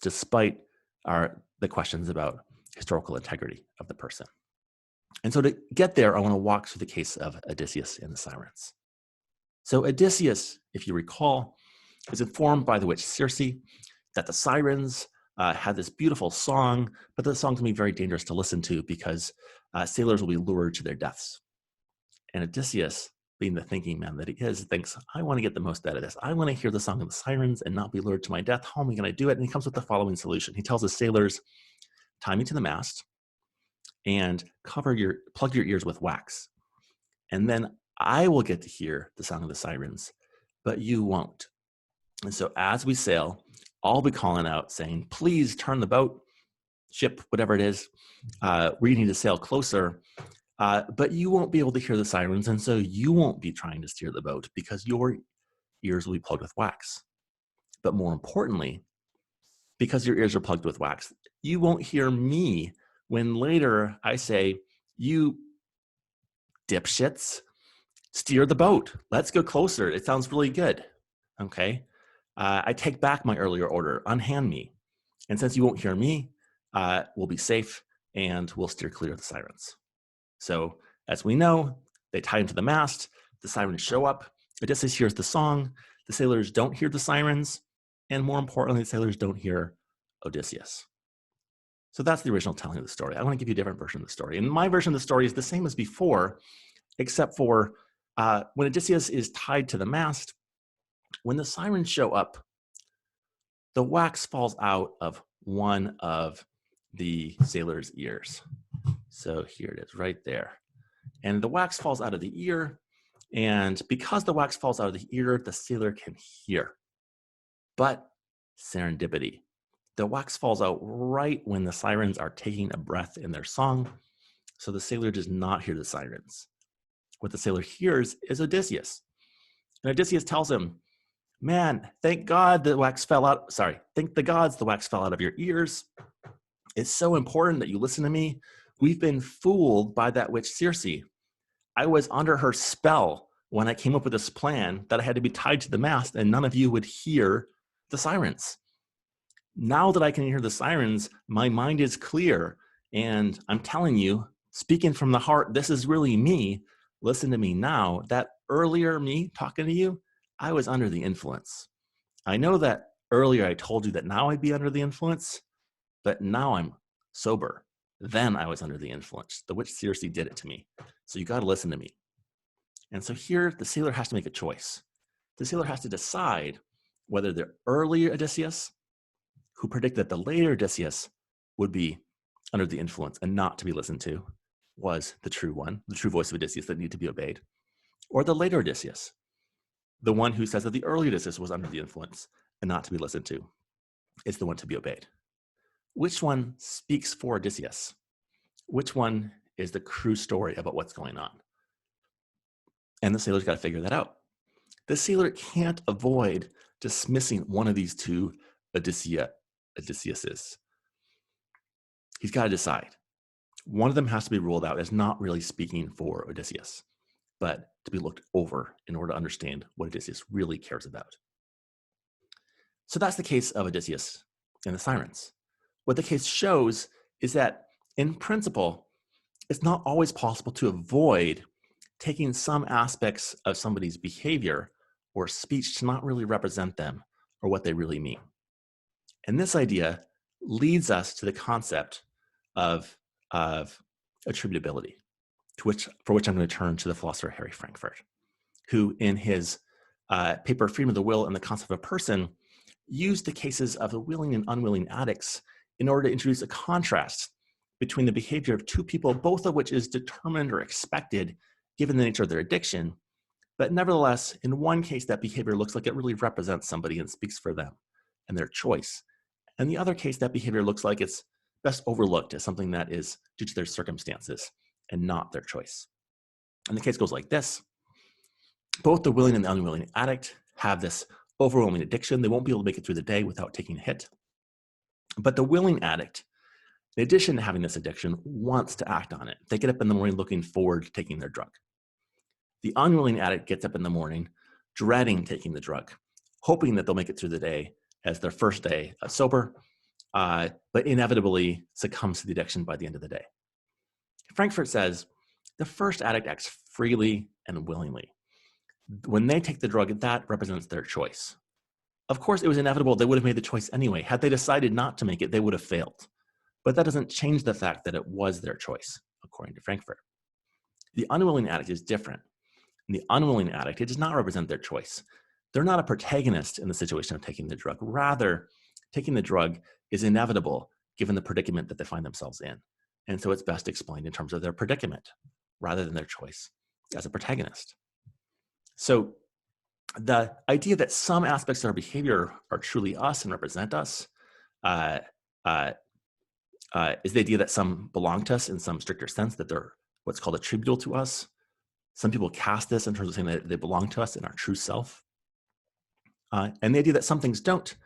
despite the questions about historical integrity of the person. And so to get there, I want to walk through the case of Odysseus and the Sirens. So Odysseus, if you recall, is informed by the witch Circe that the Sirens had this beautiful song, but the song can be very dangerous to listen to because sailors will be lured to their deaths. And Odysseus, being the thinking man that he is, thinks, I want to get the most out of this. I want to hear the song of the Sirens and not be lured to my death. How am I going to do it? And he comes with the following solution. He tells his sailors, tie me to the mast and plug your ears with wax. And then I will get to hear the song of the Sirens, but you won't. And so as we sail, I'll be calling out saying, please turn the boat, ship, whatever it is. We need to sail closer, but you won't be able to hear the sirens. And so you won't be trying to steer the boat because your ears will be plugged with wax. But more importantly, because your ears are plugged with wax, you won't hear me when later I say, you dipshits, steer the boat. Let's go closer. It sounds really good. Okay. I take back my earlier order, unhand me. And since you won't hear me, we'll be safe and we'll steer clear of the sirens. So as we know, they tie him to the mast, the sirens show up, Odysseus hears the song, the sailors don't hear the sirens, and more importantly, the sailors don't hear Odysseus. So that's the original telling of the story. I want to give you a different version of the story. And my version of the story is the same as before, except for when Odysseus is tied to the mast, when the sirens show up, the wax falls out of one of the sailor's ears. So here it is right there. And the wax falls out of the ear. And because the wax falls out of the ear, the sailor can hear. But serendipity. The wax falls out right when the sirens are taking a breath in their song. So the sailor does not hear the sirens. What the sailor hears is Odysseus. And Odysseus tells him, man, thank God the wax fell out. Sorry, thank the gods the wax fell out of your ears. It's so important that you listen to me. We've been fooled by that witch Circe. I was under her spell when I came up with this plan that I had to be tied to the mast and none of you would hear the sirens. Now that I can hear the sirens, my mind is clear. And I'm telling you, speaking from the heart, this is really me. Listen to me now. That earlier me talking to you, I was under the influence. I know that earlier I told you that now I'd be under the influence, but now I'm sober. Then I was under the influence. The witch Circe did it to me. So you got to listen to me. And so here the sailor has to make a choice. The sailor has to decide whether the earlier Odysseus, who predicted that the later Odysseus would be under the influence and not to be listened to, was the true one, the true voice of Odysseus that needed to be obeyed, or the later Odysseus, the one who says that the early Odysseus was under the influence and not to be listened to, is the one to be obeyed. Which one speaks for Odysseus? Which one is the true story about what's going on? And the sailor's got to figure that out. The sailor can't avoid dismissing one of these two Odysseus's. He's got to decide. One of them has to be ruled out as not really speaking for Odysseus, but to be looked over in order to understand what Odysseus really cares about. So that's the case of Odysseus and the Sirens. What the case shows is that, in principle, it's not always possible to avoid taking some aspects of somebody's behavior or speech to not really represent them or what they really mean. And this idea leads us to the concept of attributability, for which I'm going to turn to the philosopher Harry Frankfurt, who in his paper Freedom of the Will and the Concept of a Person used the cases of the willing and unwilling addicts in order to introduce a contrast between the behavior of two people, both of which is determined or expected given the nature of their addiction. But nevertheless, in one case, that behavior looks like it really represents somebody and speaks for them and their choice. And the other case, that behavior looks like it's best overlooked as something that is due to their circumstances and not their choice. And the case goes like this. Both the willing and the unwilling addict have this overwhelming addiction. They won't be able to make it through the day without taking a hit. But the willing addict, in addition to having this addiction, wants to act on it. They get up in the morning looking forward to taking their drug. The unwilling addict gets up in the morning dreading taking the drug, hoping that they'll make it through the day as their first day sober, but inevitably succumbs to the addiction by the end of the day. Frankfurt says, the first addict acts freely and willingly. When they take the drug, that represents their choice. Of course, it was inevitable they would have made the choice anyway. Had they decided not to make it, they would have failed. But that doesn't change the fact that it was their choice, according to Frankfurt. The unwilling addict is different. In the unwilling addict, it does not represent their choice. They're not a protagonist in the situation of taking the drug. Rather, taking the drug is inevitable given the predicament that they find themselves in. And so it's best explained in terms of their predicament rather than their choice as a protagonist. So the idea that some aspects of our behavior are truly us and represent us is the idea that some belong to us in some stricter sense, that they're what's called attributable to us. Some people cast this in terms of saying that they belong to us in our true self. And the idea that some things don't,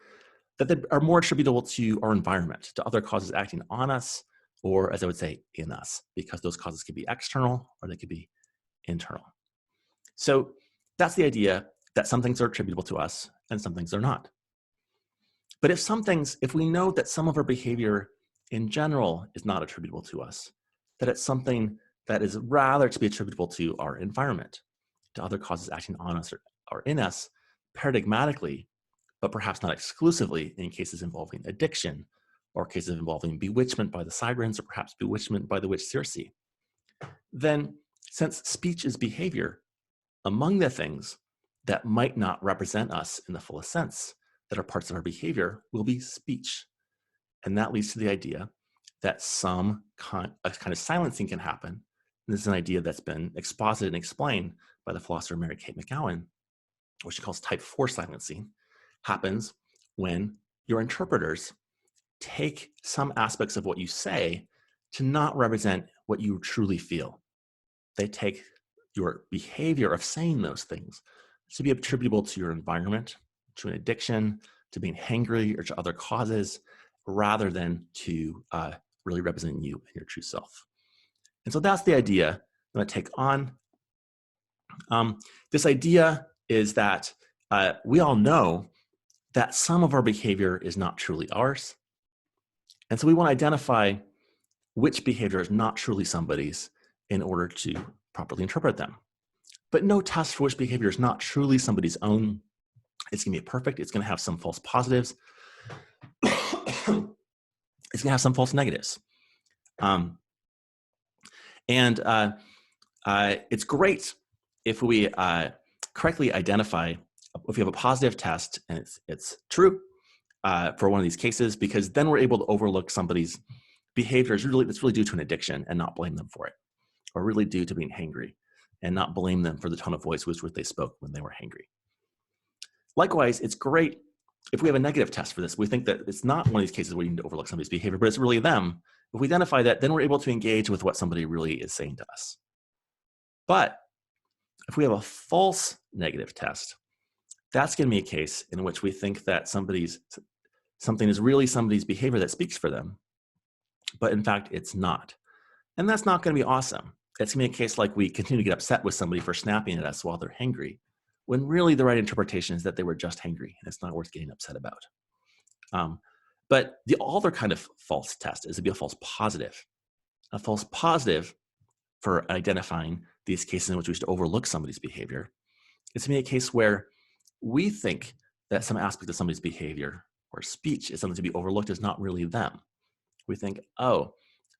that they are more attributable to our environment, to other causes acting on us, or as I would say, in us, because those causes could be external or they could be internal. So that's the idea that some things are attributable to us and some things are not. But if we know that some of our behavior in general is not attributable to us, that it's something that is rather to be attributable to our environment, to other causes acting on us or in us, paradigmatically, but perhaps not exclusively in cases involving addiction or cases involving bewitchment by the Sirens or perhaps bewitchment by the witch Circe, then since speech is behavior, among the things that might not represent us in the fullest sense, that are parts of our behavior, will be speech. And that leads to the idea that a kind of silencing can happen. And this is an idea that's been exposited and explained by the philosopher Mary Kate McGowan, which she calls type 4 silencing, happens when your interpreters take some aspects of what you say to not represent what you truly feel. They take your behavior of saying those things to be attributable to your environment, to an addiction, to being hangry, or to other causes, rather than to really represent you and your true self. And so that's the idea I'm going to take on. This idea is that we all know that some of our behavior is not truly ours. And so we want to identify which behavior is not truly somebody's in order to properly interpret them. But no test for which behavior is not truly somebody's own. It's going to be perfect. It's going to have some false positives. It's going to have some false negatives. It's great if we correctly identify if we have a positive test and it's true for one of these cases, because then we're able to overlook somebody's behavior that's really due to an addiction and not blame them for it, or really due to being hangry and not blame them for the tone of voice with which they spoke when they were hangry. Likewise, it's great if we have a negative test for this. We think that it's not one of these cases where you need to overlook somebody's behavior, but it's really them. If we identify that, then we're able to engage with what somebody really is saying to us. But if we have a false negative test, that's going to be a case in which we think that something is really somebody's behavior that speaks for them, but in fact, it's not. And that's not going to be awesome. It's going to be a case like we continue to get upset with somebody for snapping at us while they're hangry, when really the right interpretation is that they were just hangry, and it's not worth getting upset about. But the other kind of false test is to be a false positive. A false positive for identifying these cases in which we should overlook somebody's behavior is to be a case where we think that some aspect of somebody's behavior or speech is something to be overlooked is not really them. We think, oh,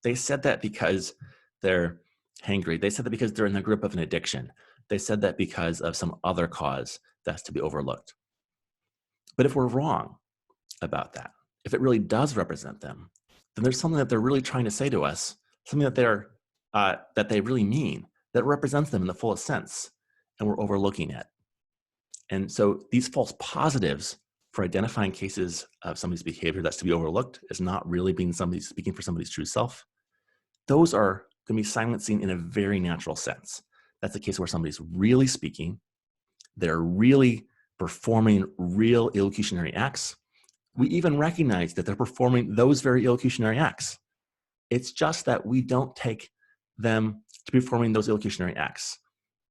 they said that because they're hangry. They said that because they're in the grip of an addiction. They said that because of some other cause that's to be overlooked. But if we're wrong about that, if it really does represent them, then there's something that they're really trying to say to us, something that they really mean, that represents them in the fullest sense, and we're overlooking it. And so these false positives for identifying cases of somebody's behavior that's to be overlooked is not really being somebody speaking for somebody's true self. Those are going to be silencing in a very natural sense. That's a case where somebody's really speaking, they're really performing real illocutionary acts. We even recognize that they're performing those very illocutionary acts. It's just that we don't take them to be performing those illocutionary acts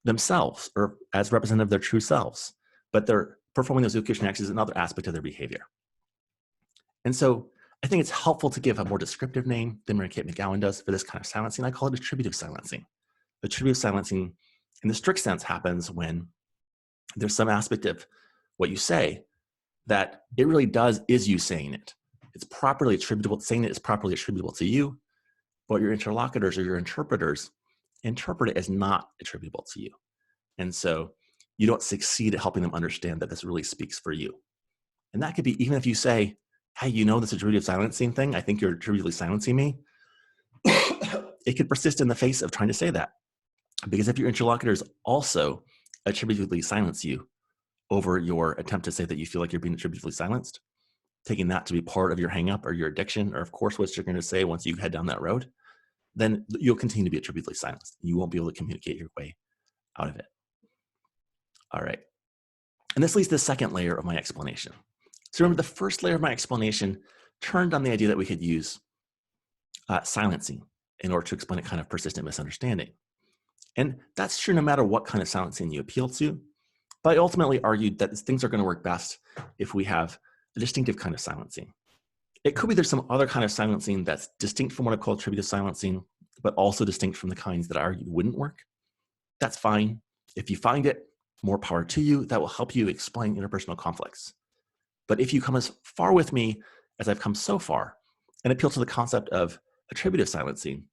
themselves or as representative of their true selves, but they're performing those illocutionary acts as another aspect of their behavior. And so I think it's helpful to give a more descriptive name than Mary Kate McGowan does for this kind of silencing. I call it attributive silencing. Attributive silencing, in the strict sense, happens when there's some aspect of what you say that it really is you saying it. It's properly attributable, saying it is properly attributable to you, but your interlocutors or your interpreters interpret it as not attributable to you. And so you don't succeed at helping them understand that this really speaks for you. And that could be even if you say, hey, you know this attributive silencing thing, I think you're attributively silencing me. It could persist in the face of trying to say that. Because if your interlocutors also attributively silence you over your attempt to say that you feel like you're being attributively silenced, taking that to be part of your hang-up or your addiction, or of course what you're going to say once you head down that road, then you'll continue to be attributively silenced. You won't be able to communicate your way out of it. All right. And this leads to the second layer of my explanation. So remember, the first layer of my explanation turned on the idea that we could use silencing in order to explain a kind of persistent misunderstanding. And that's true no matter what kind of silencing you appeal to. But I ultimately argued that things are going to work best if we have a distinctive kind of silencing. It could be there's some other kind of silencing that's distinct from what I call attributive silencing, but also distinct from the kinds that I argued wouldn't work. That's fine. If you find it, more power to you. That will help you explain interpersonal conflicts. But if you come as far with me as I've come so far and appeal to the concept of attributive silencing,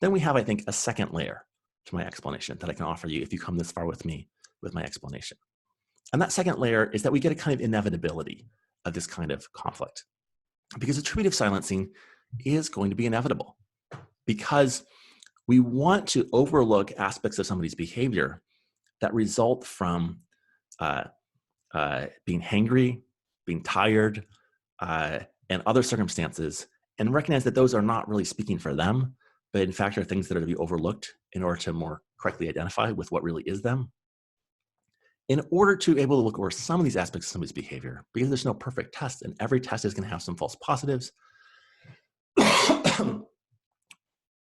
then we have, I think, a second layer to my explanation that I can offer you if you come this far with me with my explanation. And that second layer is that we get a kind of inevitability of this kind of conflict. Because attributive silencing is going to be inevitable. Because we want to overlook aspects of somebody's behavior that result from being hangry, being tired, and other circumstances, and recognize that those are not really speaking for them, but in fact are things that are to be overlooked in order to more correctly identify with what really is them. In order to be able to look over some of these aspects of somebody's behavior, because there's no perfect test, and every test is going to have some false positives,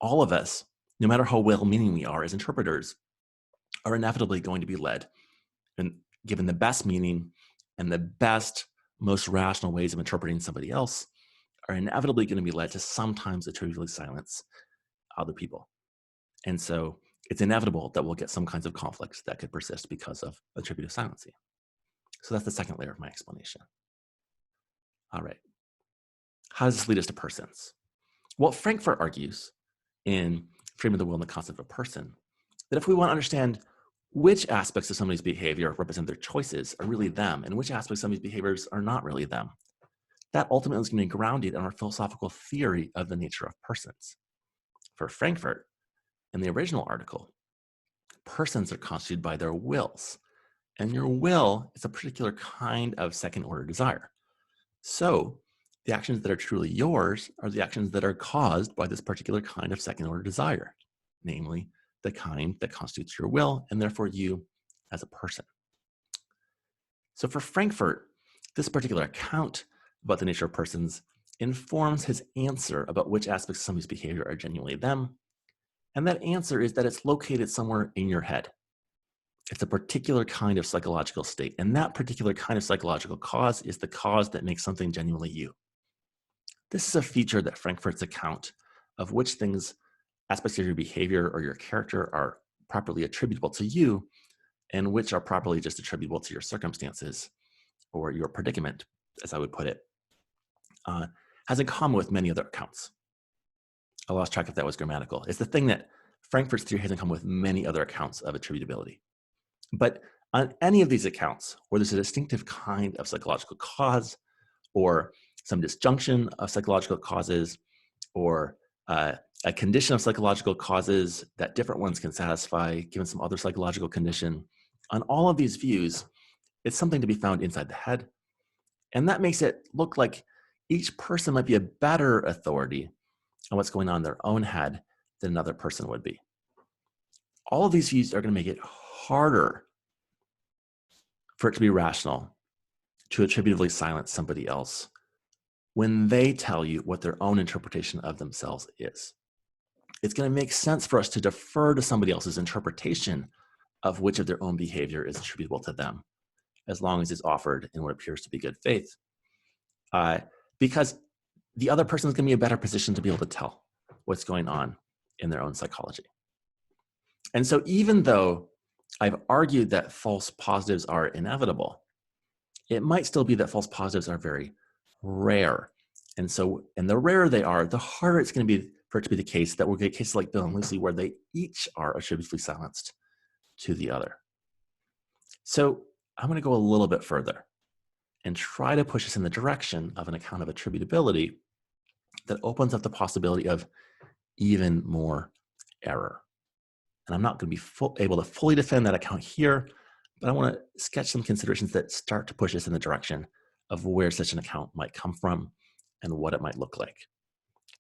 all of us, no matter how well-meaning we are as interpreters, are inevitably going to be led and given the best meaning and the best, most rational ways of interpreting somebody else, are inevitably going to be led to sometimes attributively silence other people. And so it's inevitable that we'll get some kinds of conflicts that could persist because of attributive silencing. So that's the second layer of my explanation. All right. How does this lead us to persons? Well, Frankfurt argues in framing the will and the concept of a person, that if we want to understand which aspects of somebody's behavior represent their choices are really them, and which aspects of somebody's behaviors are not really them, that ultimately is going to be grounded in our philosophical theory of the nature of persons. For Frankfurt, in the original article, persons are constituted by their wills, and your will is a particular kind of second-order desire. So the actions that are truly yours are the actions that are caused by this particular kind of second-order desire, namely the kind that constitutes your will, and therefore you as a person. So for Frankfurt, this particular account about the nature of persons informs his answer about which aspects of somebody's behavior are genuinely them. And that answer is that it's located somewhere in your head. It's a particular kind of psychological state. And that particular kind of psychological cause is the cause that makes something genuinely you. This is a feature that Frankfurt's account of which things, aspects of your behavior or your character are properly attributable to you and which are properly just attributable to your circumstances or your predicament, as I would put it, has in common with many other accounts. I lost track if that was grammatical. It's the thing that Frankfurt's theory has in common with many other accounts of attributability. But on any of these accounts where there's a distinctive kind of psychological cause or some disjunction of psychological causes or a condition of psychological causes that different ones can satisfy given some other psychological condition, on all of these views, it's something to be found inside the head. And that makes it look like each person might be a better authority on what's going on in their own head than another person would be. All of these views are going to make it harder for it to be rational to attributively silence somebody else when they tell you what their own interpretation of themselves is. It's going to make sense for us to defer to somebody else's interpretation of which of their own behavior is attributable to them, as long as it's offered in what appears to be good faith. Because the other person is going to be in a better position to be able to tell what's going on in their own psychology. And so even though I've argued that false positives are inevitable, it might still be that false positives are very rare. And the rarer they are, the harder it's going to be for it to be the case that we'll get cases like Bill and Lucy where they each are attributively silenced to the other. So I'm going to go a little bit further and try to push us in the direction of an account of attributability that opens up the possibility of even more error. And I'm not going to be able to fully defend that account here, but I want to sketch some considerations that start to push us in the direction of where such an account might come from and what it might look like.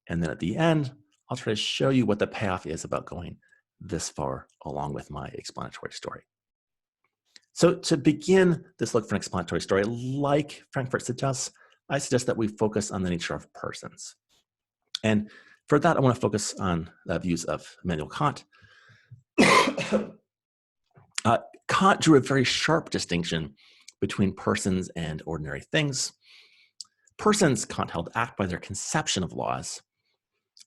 And then at the end, I'll try to show you what the payoff is about going this far along with my explanatory story. So to begin this look for an explanatory story, like Frankfurt suggests, I suggest that we focus on the nature of persons. And for that, I want to focus on the views of Immanuel Kant. Kant drew a very sharp distinction between persons and ordinary things. Persons, Kant held, act by their conception of laws,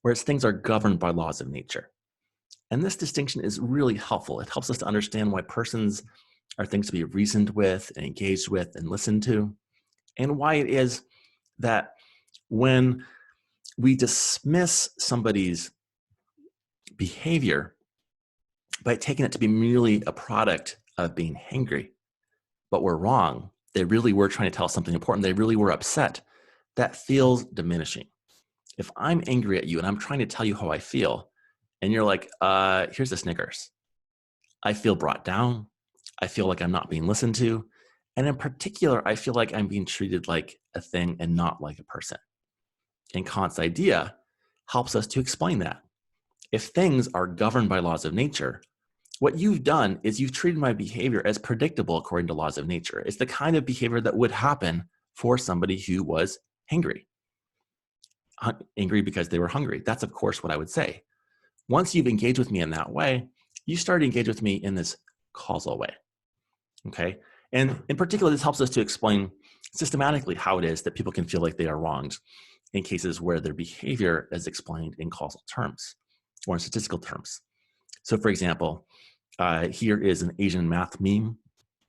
whereas things are governed by laws of nature. And this distinction is really helpful. It helps us to understand why persons are things to be reasoned with and engaged with and listened to, and why it is that when we dismiss somebody's behavior by taking it to be merely a product of being hangry, but we're wrong, they really were trying to tell us something important, they really were upset, that feels diminishing. If I'm angry at you and I'm trying to tell you how I feel, and you're like, here's the Snickers, I feel brought down, I feel like I'm not being listened to, and in particular, I feel like I'm being treated like a thing and not like a person. And Kant's idea helps us to explain that. If things are governed by laws of nature, what you've done is you've treated my behavior as predictable according to laws of nature. It's the kind of behavior that would happen for somebody who was hangry. Angry because they were hungry. That's, of course, what I would say. Once you've engaged with me in that way, you start to engage with me in this causal way. Okay? And in particular, this helps us to explain systematically how it is that people can feel like they are wronged in cases where their behavior is explained in causal terms or in statistical terms. So for example, here is an Asian math meme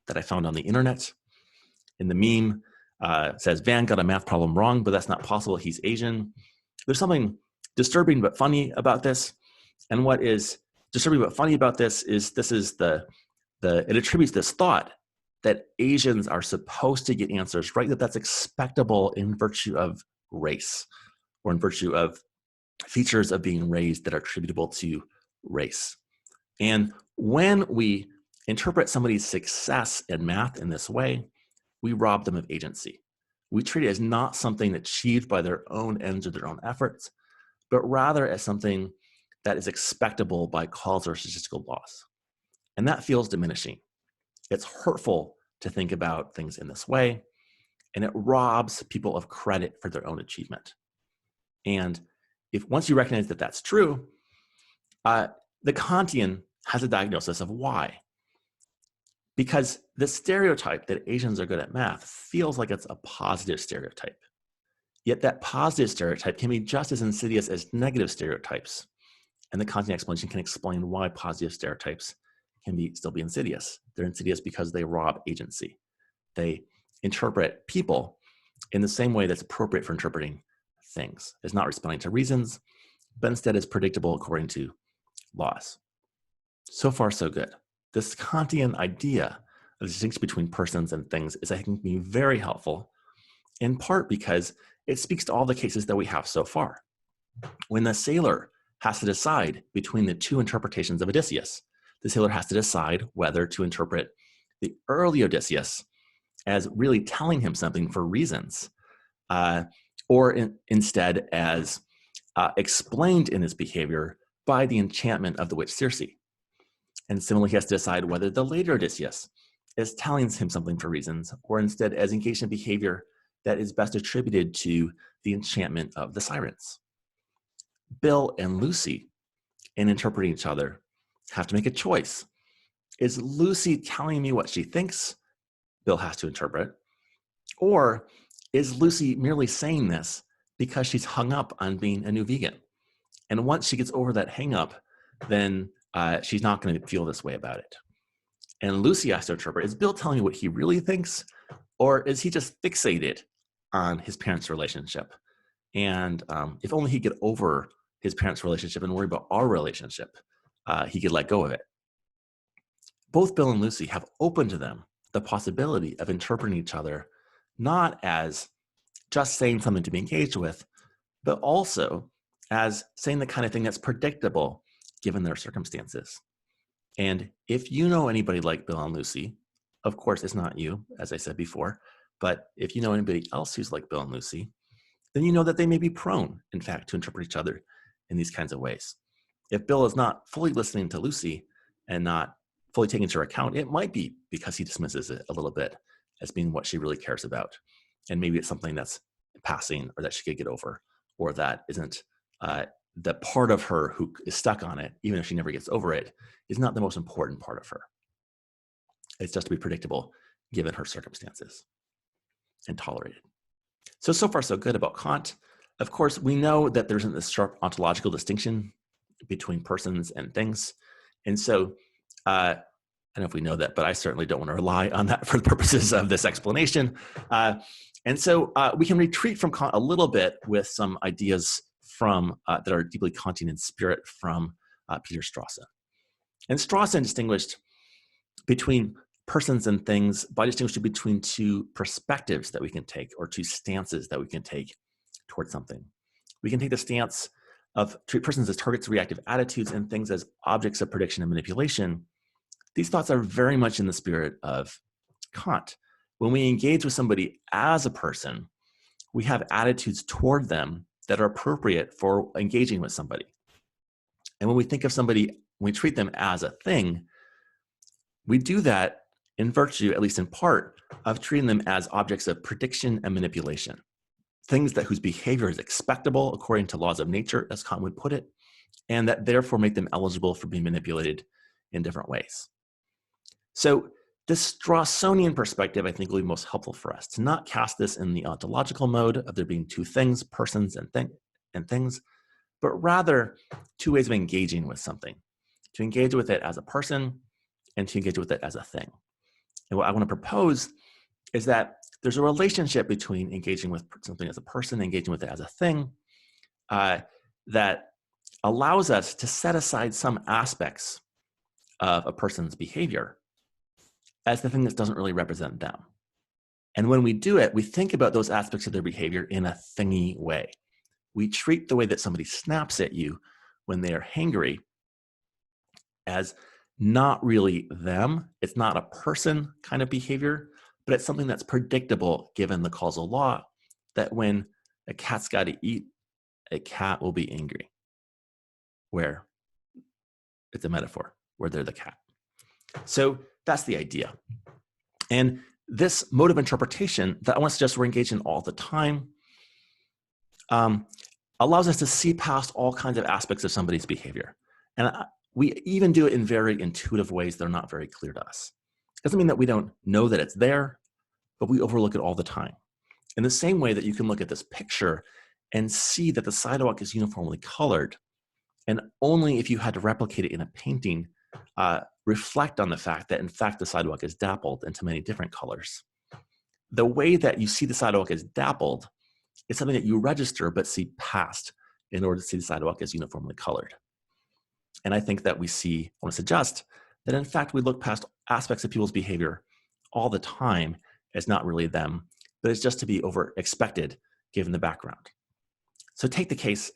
that I found on the internet. In the meme, it says, Van got a math problem wrong, but that's not possible. He's Asian. There's something disturbing but funny about this. And what is disturbing but funny about this is it attributes this thought that Asians are supposed to get answers right, that's expectable in virtue of race or in virtue of features of being raised that are attributable to race. And when we interpret somebody's success in math in this way, we rob them of agency. We treat it as not something achieved by their own ends or their own efforts, but rather as something that is expectable by causal or statistical laws. And that feels diminishing. It's hurtful to think about things in this way, and it robs people of credit for their own achievement. And once you recognize that that's true, the Kantian has a diagnosis of why. Because the stereotype that Asians are good at math feels like it's a positive stereotype. Yet that positive stereotype can be just as insidious as negative stereotypes. And the Kantian explanation can explain why positive stereotypes can still be insidious. They're insidious because they rob agency. They interpret people in the same way that's appropriate for interpreting things, as not responding to reasons, but instead is predictable according to laws. So far, so good. This Kantian idea of the distinction between persons and things is, I think, being very helpful, in part because it speaks to all the cases that we have so far. When the sailor has to decide between the two interpretations of Odysseus, the sailor has to decide whether to interpret the early Odysseus as really telling him something for reasons, or instead as explained in his behavior by the enchantment of the witch Circe. And similarly, he has to decide whether the later Odysseus is telling him something for reasons, or instead as engaged in behavior that is best attributed to the enchantment of the Sirens. Bill and Lucy, in interpreting each other, have to make a choice. Is Lucy telling me what she thinks Bill has to interpret? Or is Lucy merely saying this because she's hung up on being a new vegan? And once she gets over that hang up, then she's not going to feel this way about it. And Lucy has to interpret, is Bill telling me what he really thinks? Or is he just fixated on his parents' relationship? And if only he could over his parents' relationship and worry about our relationship, he could let go of it. Both Bill and Lucy have open to them the possibility of interpreting each other, not as just saying something to be engaged with, but also as saying the kind of thing that's predictable given their circumstances. And if you know anybody like Bill and Lucy, of course it's not you, as I said before, but if you know anybody else who's like Bill and Lucy, then you know that they may be prone, in fact, to interpret each other in these kinds of ways. If Bill is not fully listening to Lucy and not fully taking into account, it might be because he dismisses it a little bit as being what she really cares about. And maybe it's something that's passing or that she could get over, or that isn't the part of her who is stuck on it, even if she never gets over it, is not the most important part of her. It's just to be predictable given her circumstances and tolerated. So far, so good about Kant. Of course, we know that there isn't this sharp ontological distinction between persons and things. And so, I don't know if we know that, but I certainly don't want to rely on that for the purposes of this explanation. And so we can retreat from Kant a little bit with some ideas from that are deeply Kantian in spirit from Peter Strawson. And Strawson distinguished between persons and things by distinguishing between two perspectives that we can take, or two stances that we can take towards something. We can take the stance of treat persons as targets of reactive attitudes and things as objects of prediction and manipulation. These thoughts are very much in the spirit of Kant. When we engage with somebody as a person, we have attitudes toward them that are appropriate for engaging with somebody. And when we think of somebody, when we treat them as a thing, we do that in virtue, at least in part, of treating them as objects of prediction and manipulation. Things whose behavior is expectable according to laws of nature, as Kant would put it, and that therefore make them eligible for being manipulated in different ways. So this Strawsonian perspective, I think, will be most helpful for us to not cast this in the ontological mode of there being two things, persons and things, but rather two ways of engaging with something, to engage with it as a person and to engage with it as a thing. And what I want to propose is that there's a relationship between engaging with something as a person and engaging with it as a thing that allows us to set aside some aspects of a person's behavior as the thing that doesn't really represent them. And when we do it, we think about those aspects of their behavior in a thingy way. We treat the way that somebody snaps at you when they are hangry as not really them. It's not a person kind of behavior, but it's something that's predictable given the causal law that when a cat's got to eat, a cat will be angry. Where it's a metaphor, where they're the cat. So that's the idea. And this mode of interpretation that I want to suggest we're engaged in all the time allows us to see past all kinds of aspects of somebody's behavior. And we even do it in very intuitive ways that are not very clear to us. It doesn't mean that we don't know that it's there, but we overlook it all the time. In the same way that you can look at this picture and see that the sidewalk is uniformly colored, and only if you had to replicate it in a painting, reflect on the fact that in fact the sidewalk is dappled into many different colors. The way that you see the sidewalk as dappled is something that you register but see past in order to see the sidewalk as uniformly colored. And I think that I want to suggest that in fact we look past aspects of people's behavior all the time as not really them, but it's just to be expected given the background. So take the case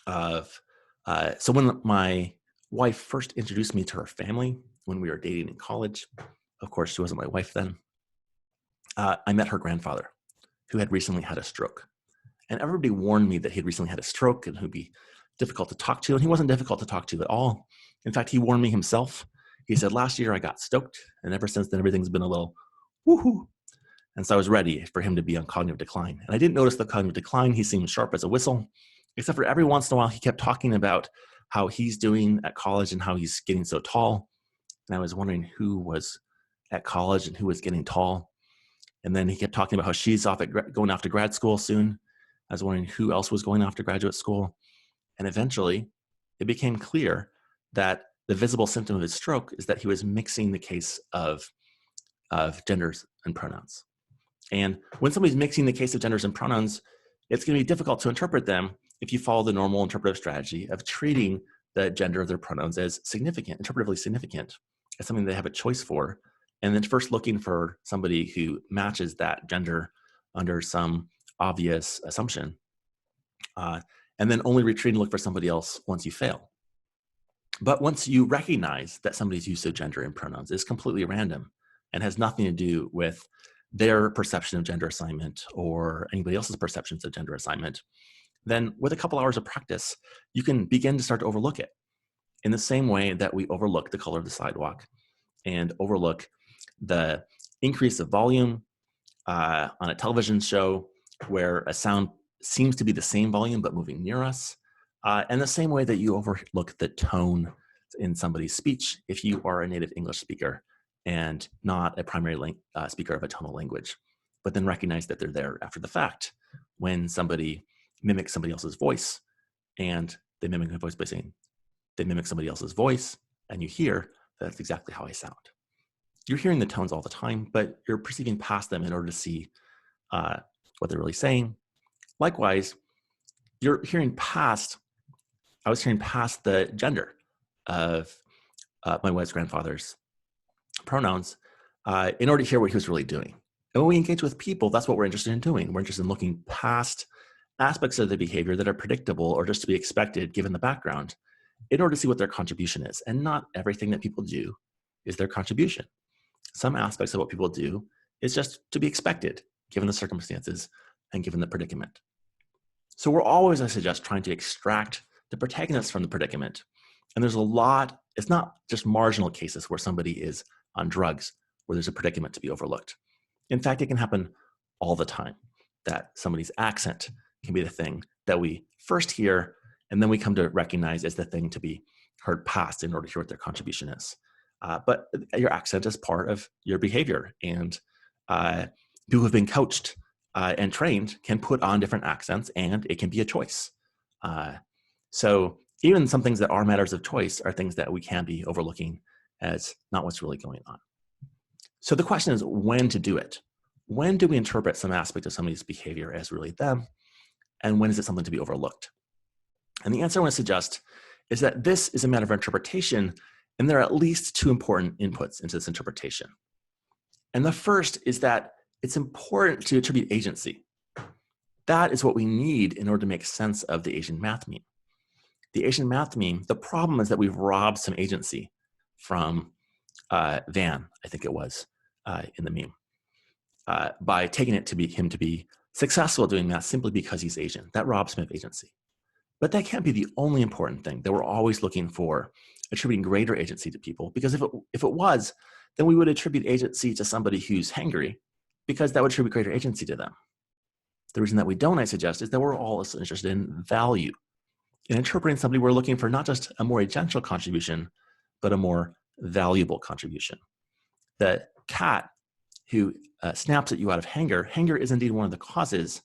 so when my wife first introduced me to her family when we were dating in college, of course she wasn't my wife then, I met her grandfather who had recently had a stroke. And everybody warned me that he had recently had a stroke and who'd be difficult to talk to, and he wasn't difficult to talk to at all. In fact, he warned me himself. He said, last year I got stoked, and ever since then everything's been a little woohoo. And so I was ready for him to be on cognitive decline. And I didn't notice the cognitive decline. He seemed sharp as a whistle, except for every once in a while he kept talking about how he's doing at college and how he's getting so tall. And I was wondering who was at college and who was getting tall. And then he kept talking about how she's going off to grad school soon. I was wondering who else was going off to graduate school. And eventually it became clear that the visible symptom of his stroke is that he was mixing the case of genders and pronouns. And when somebody's mixing the case of genders and pronouns, it's going to be difficult to interpret them if you follow the normal interpretive strategy of treating the gender of their pronouns as significant, interpretively significant, as something they have a choice for, and then first looking for somebody who matches that gender under some obvious assumption, and then only retreat and look for somebody else once you fail. But once you recognize that somebody's use of gender and pronouns is completely random and has nothing to do with their perception of gender assignment or anybody else's perceptions of gender assignment, then with a couple hours of practice, you can begin to start to overlook it in the same way that we overlook the color of the sidewalk and overlook the increase of volume on a television show where a sound seems to be the same volume but moving near us, and the same way that you overlook the tone in somebody's speech if you are a native English speaker and not a primary speaker of a tonal language, but then recognize that they're there after the fact when somebody mimics somebody else's voice, and they mimic the voice by saying, they mimic somebody else's voice, and you hear that's exactly how I sound. You're hearing the tones all the time, but you're perceiving past them in order to see what they're really saying. Likewise, I was hearing past the gender of my wife's grandfather's pronouns in order to hear what he was really doing. And when we engage with people, that's what we're interested in doing. We're interested in looking past aspects of the behavior that are predictable or just to be expected given the background in order to see what their contribution is. And not everything that people do is their contribution. Some aspects of what people do is just to be expected given the circumstances and given the predicament. So we're always, I suggest, trying to extract the protagonist from the predicament. And there's a lot, it's not just marginal cases where somebody is on drugs where there's a predicament to be overlooked. In fact, it can happen all the time that somebody's accent can be the thing that we first hear and then we come to recognize as the thing to be heard past in order to hear what their contribution is. But your accent is part of your behavior, and people who have been coached and trained can put on different accents, and it can be a choice. So even some things that are matters of choice are things that we can be overlooking as not what's really going on. So the question is when to do it. When do we interpret some aspect of somebody's behavior as really them? And when is it something to be overlooked? And the answer I want to suggest is that this is a matter of interpretation, and there are at least two important inputs into this interpretation. And the first is that it's important to attribute agency. That is what we need in order to make sense of the Asian math meme. The Asian math meme, the problem is that we've robbed some agency from Van, I think it was, in the meme, by taking it to be him to be successful doing math simply because he's Asian. That robs him of agency. But that can't be the only important thing that we're always looking for, attributing greater agency to people. Because if it was, then we would attribute agency to somebody who's hangry, because that would attribute greater agency to them. The reason that we don't, I suggest, is that we're all interested in value. In interpreting somebody, we're looking for not just a more agential contribution, but a more valuable contribution. The cat who snaps at you out of hanger is indeed one of the causes,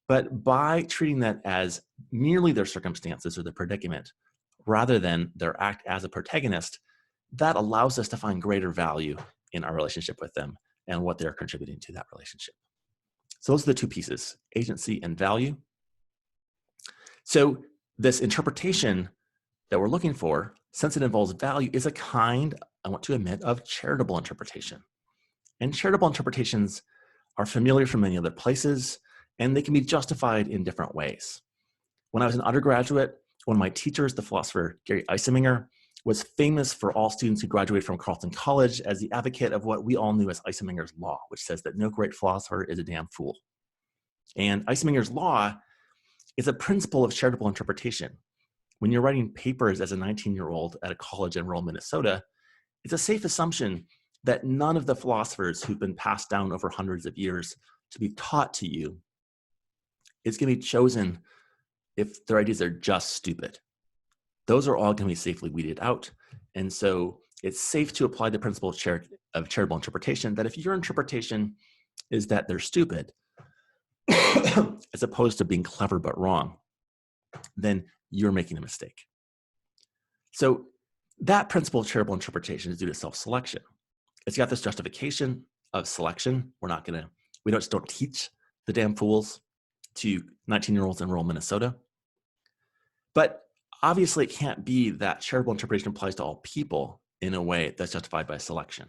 but by treating that as merely their circumstances or their predicament, rather than their act as a protagonist, that allows us to find greater value in our relationship with them and what they're contributing to that relationship. So those are the two pieces, agency and value. So this interpretation that we're looking for, since it involves value, is a kind, I want to admit, of charitable interpretation. And charitable interpretations are familiar from many other places, and they can be justified in different ways. When I was an undergraduate, one of my teachers, the philosopher Gary Eisenmenger, was famous for all students who graduated from Carleton College as the advocate of what we all knew as Eisenmenger's law, which says that no great philosopher is a damn fool. And Eisenmenger's law is a principle of charitable interpretation. When you're writing papers as a 19-year-old at a college in rural Minnesota, it's a safe assumption that none of the philosophers who've been passed down over hundreds of years to be taught to you is going to be chosen if their ideas are just stupid. Those are all going to be safely weeded out. And so it's safe to apply the principle of charitable interpretation, that if your interpretation is that they're stupid, as opposed to being clever but wrong, then you're making a mistake. So that principle of charitable interpretation is due to self-selection. It's got this justification of selection. We just don't teach the damn fools to 19-year-olds in rural Minnesota. But obviously it can't be that charitable interpretation applies to all people in a way that's justified by selection.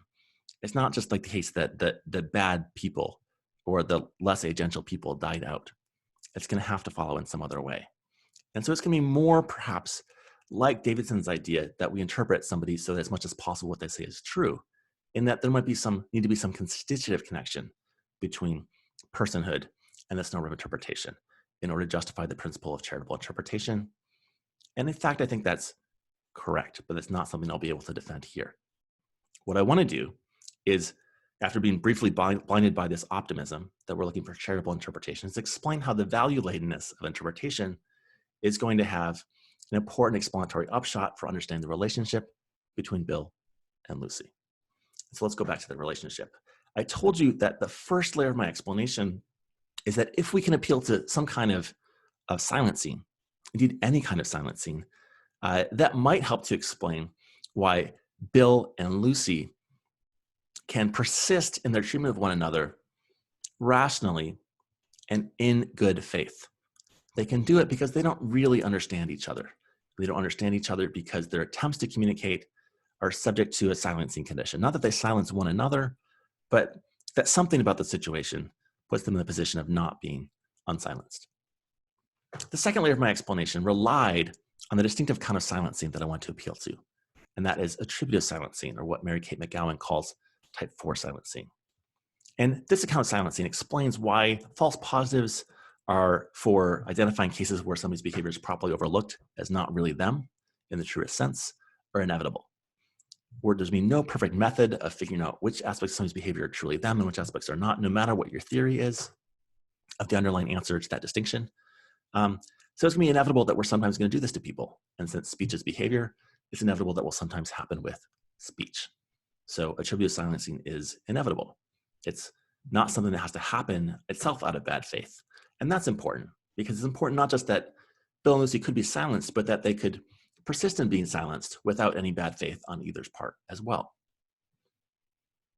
It's not just like the case that the bad people or the less agential people died out. It's going to have to follow in some other way. And so it's going to be more perhaps like Davidson's idea that we interpret somebody so that as much as possible what they say is true, in that there might be need to be some constitutive connection between personhood and this norm of interpretation in order to justify the principle of charitable interpretation. And in fact, I think that's correct, but it's not something I'll be able to defend here. What I want to do is, after being briefly blinded by this optimism that we're looking for charitable interpretation, is explain how the value-ladenness of interpretation is going to have an important explanatory upshot for understanding the relationship between Bill and Lucy. So let's go back to the relationship. I told you that the first layer of my explanation is that if we can appeal to some kind of silencing, indeed any kind of silencing, that might help to explain why Bill and Lucy can persist in their treatment of one another rationally and in good faith. They can do it because they don't really understand each other. They don't understand each other because their attempts to communicate are subject to a silencing condition. Not that they silence one another, but that something about the situation puts them in the position of not being unsilenced. The second layer of my explanation relied on the distinctive kind of silencing that I want to appeal to, and that is attributive silencing, or what Mary Kate McGowan calls type 4 silencing. And this account of silencing explains why false positives are for identifying cases where somebody's behavior is properly overlooked as not really them in the truest sense, are inevitable. Where there's been no perfect method of figuring out which aspects of somebody's behavior are truly them and which aspects are not, no matter what your theory is of the underlying answer to that distinction. So it's going to be inevitable that we're sometimes going to do this to people. And since speech is behavior, it's inevitable that will sometimes happen with speech. So attributive silencing is inevitable. It's not something that has to happen itself out of bad faith. And that's important, because it's important not just that Bill and Lucy could be silenced, but that they could persist in being silenced without any bad faith on either's part as well.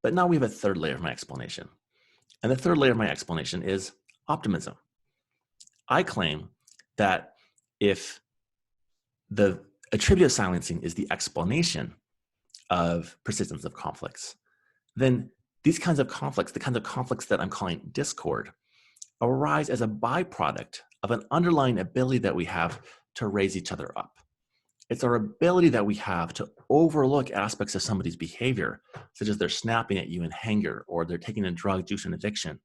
But now we have a third layer of my explanation. And the third layer of my explanation is optimism. I claim that if the attributive silencing is the explanation of persistence of conflicts, then these kinds of conflicts, the kinds of conflicts that I'm calling discord, arise as a byproduct of an underlying ability that we have to raise each other up. It's our ability that we have to overlook aspects of somebody's behavior, such as they're snapping at you in anger, or they're taking a drug due to an addiction,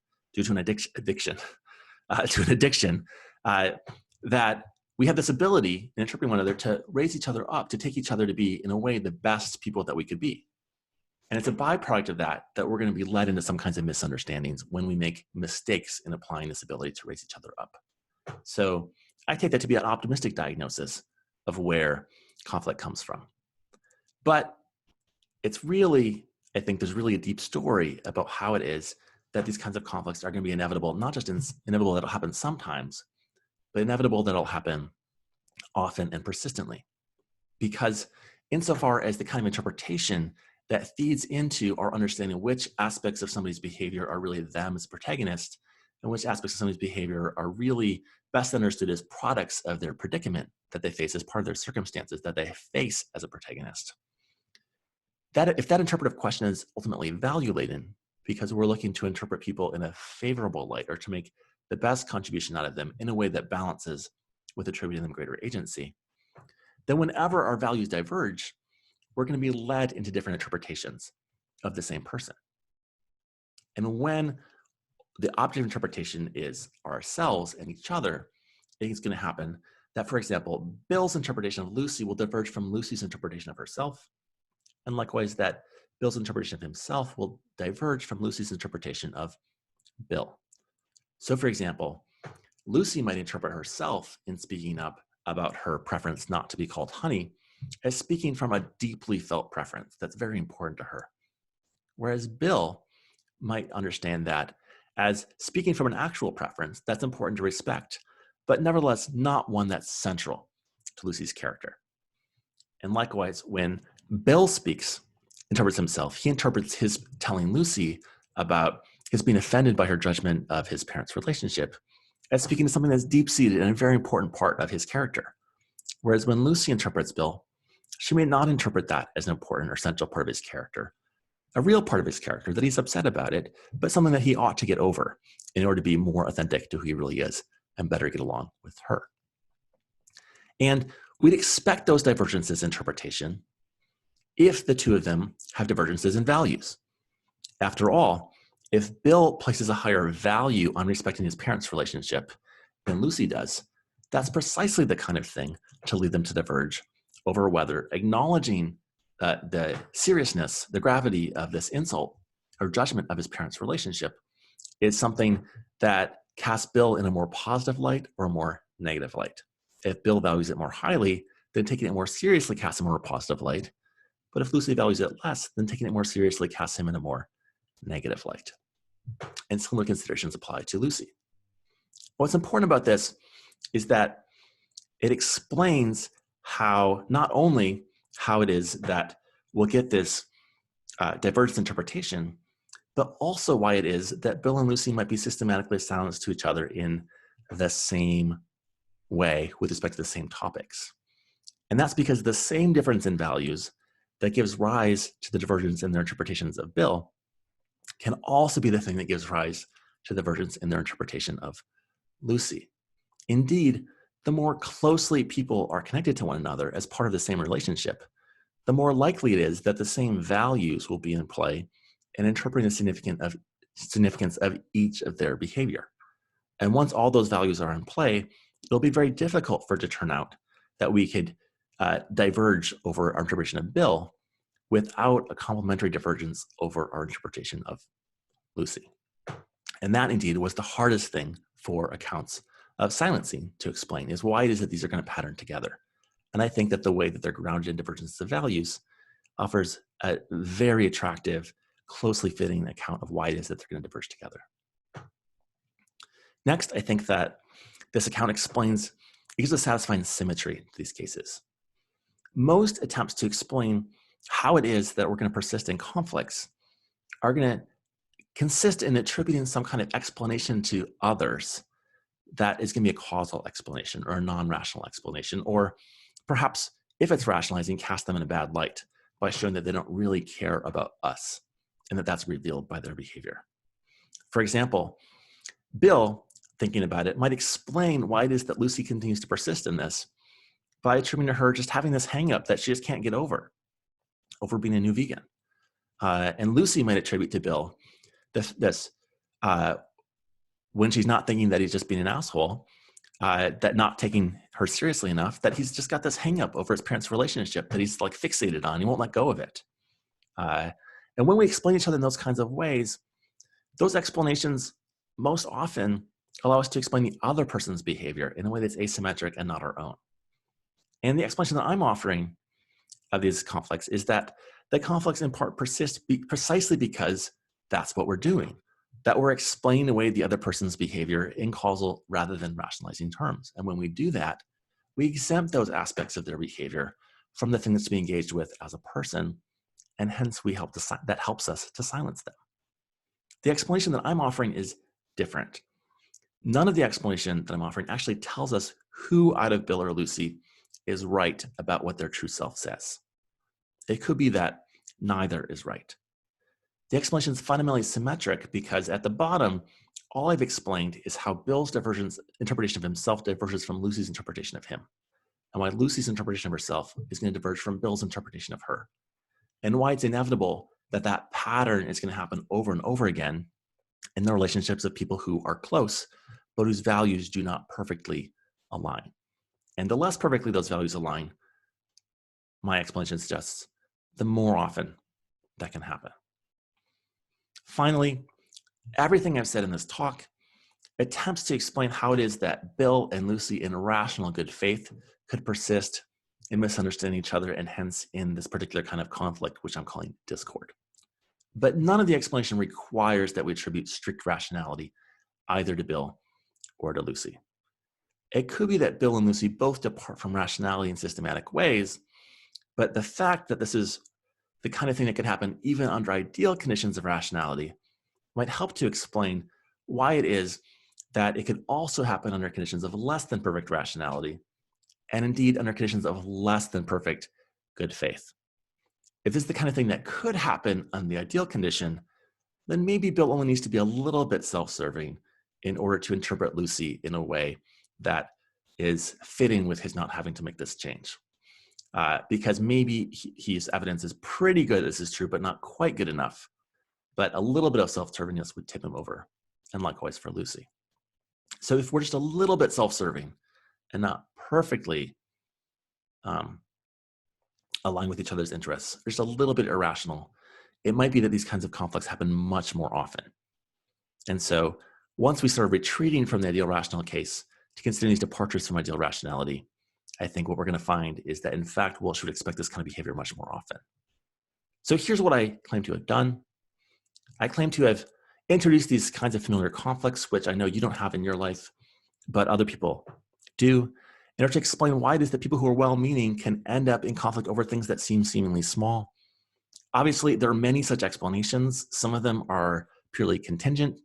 that we have this ability in interpreting one another to raise each other up, to take each other to be, in a way, the best people that we could be. And it's a byproduct of that we're going to be led into some kinds of misunderstandings when we make mistakes in applying this ability to raise each other up. So I take that to be an optimistic diagnosis of where conflict comes from. But it's really, I think there's really a deep story about how it is that these kinds of conflicts are going to be inevitable, not just inevitable that'll happen sometimes, but inevitable that'll happen often and persistently. Because insofar as the kind of interpretation that feeds into our understanding which aspects of somebody's behavior are really them as protagonists, and which aspects of somebody's behavior are really best understood as products of their predicament that they face as part of their circumstances that they face as a protagonist. That, if that interpretive question is ultimately value-laden, because we're looking to interpret people in a favorable light or to make the best contribution out of them in a way that balances with attributing them greater agency, then whenever our values diverge, we're going to be led into different interpretations of the same person. And when the objective interpretation is ourselves and each other, I think it's going to happen that, for example, Bill's interpretation of Lucy will diverge from Lucy's interpretation of herself. And likewise, that Bill's interpretation of himself will diverge from Lucy's interpretation of Bill. So, for example, Lucy might interpret herself in speaking up about her preference not to be called honey as speaking from a deeply felt preference that's very important to her. Whereas Bill might understand that as speaking from an actual preference that's important to respect, but nevertheless not one that's central to Lucy's character. And likewise, when Bill interprets himself, he interprets his telling Lucy about his being offended by her judgment of his parents' relationship as speaking to something that's deep-seated and a very important part of his character. Whereas when Lucy interprets Bill, she may not interpret that as an important or central part of his character, a real part of his character that he's upset about it, but something that he ought to get over in order to be more authentic to who he really is and better get along with her. And we'd expect those divergences in interpretation if the two of them have divergences in values. After all, if Bill places a higher value on respecting his parents' relationship than Lucy does, that's precisely the kind of thing to lead them to diverge over whether acknowledging the seriousness, the gravity of this insult or judgment of his parents' relationship is something that casts Bill in a more positive light or a more negative light. If Bill values it more highly, then taking it more seriously casts him in a more positive light. But if Lucy values it less, then taking it more seriously casts him in a more negative light. And similar considerations apply to Lucy. What's important about this is that it explains how, not only how it is that we'll get this divergent interpretation, but also why it is that Bill and Lucy might be systematically silenced to each other in the same way with respect to the same topics. And that's because the same difference in values that gives rise to the divergence in their interpretations of Bill can also be the thing that gives rise to the divergence in their interpretation of Lucy. Indeed, the more closely people are connected to one another as part of the same relationship, the more likely it is that the same values will be in play in interpreting the significance of each of their behavior. And once all those values are in play, it'll be very difficult for it to turn out that we could diverge over our interpretation of Bill without a complementary divergence over our interpretation of Lucy. And that indeed was the hardest thing for accounts of silencing to explain, is why it is that these are going to pattern together. And I think that the way that they're grounded in divergence of values offers a very attractive, closely fitting account of why it is that they're going to diverge together. Next, I think that this account it gives a satisfying symmetry to these cases. Most attempts to explain how it is that we're going to persist in conflicts are going to consist in attributing some kind of explanation to others that is going to be a causal explanation or a non-rational explanation, or perhaps if it's rationalizing, cast them in a bad light by showing that they don't really care about us and that that's revealed by their behavior. For example, Bill, thinking about it, might explain why it is that Lucy continues to persist in this by attributing to her just having this hang up that she just can't get over being a new vegan. And Lucy might attribute to Bill this when she's not thinking that he's just being an asshole, that not taking her seriously enough, that he's just got this hang up over his parents' relationship that he's like fixated on. He won't let go of it. And when we explain each other in those kinds of ways, those explanations most often allow us to explain the other person's behavior in a way that's asymmetric and not our own. And the explanation that I'm offering of these conflicts is that the conflicts in part persist precisely because that's what we're doing, that we're explaining away the other person's behavior in causal rather than rationalizing terms. And when we do that, we exempt those aspects of their behavior from the thing that's to be engaged with as a person, and hence that helps us to silence them. The explanation that I'm offering is different. None of the explanation that I'm offering actually tells us who out of Bill or Lucy is right about what their true self says. It could be that neither is right. The explanation is fundamentally symmetric because at the bottom, all I've explained is how Bill's interpretation of himself diverges from Lucy's interpretation of him, and why Lucy's interpretation of herself is going to diverge from Bill's interpretation of her, and why it's inevitable that that pattern is going to happen over and over again in the relationships of people who are close, but whose values do not perfectly align. And the less perfectly those values align, my explanation suggests, the more often that can happen. Finally, everything I've said in this talk attempts to explain how it is that Bill and Lucy in rational good faith could persist in misunderstanding each other and hence in this particular kind of conflict, which I'm calling discord. But none of the explanation requires that we attribute strict rationality either to Bill or to Lucy. It could be that Bill and Lucy both depart from rationality in systematic ways, but the fact that this is the kind of thing that could happen even under ideal conditions of rationality might help to explain why it is that it could also happen under conditions of less than perfect rationality, and indeed under conditions of less than perfect good faith. If this is the kind of thing that could happen on the ideal condition, then maybe Bill only needs to be a little bit self-serving in order to interpret Lucy in a way that is fitting with his not having to make this change. Because maybe his evidence is pretty good, this is true, but not quite good enough. But a little bit of self-servingness would tip him over, and likewise for Lucy. So if we're just a little bit self-serving and not perfectly aligned with each other's interests, just a little bit irrational, it might be that these kinds of conflicts happen much more often. And so once we start retreating from the ideal rational case to consider these departures from ideal rationality, I think what we're going to find is that, in fact, we should expect this kind of behavior much more often. So here's what I claim to have done. I claim to have introduced these kinds of familiar conflicts, which I know you don't have in your life, but other people do, in order to explain why it is that people who are well-meaning can end up in conflict over things that seem seemingly small. Obviously, there are many such explanations. Some of them are purely contingent,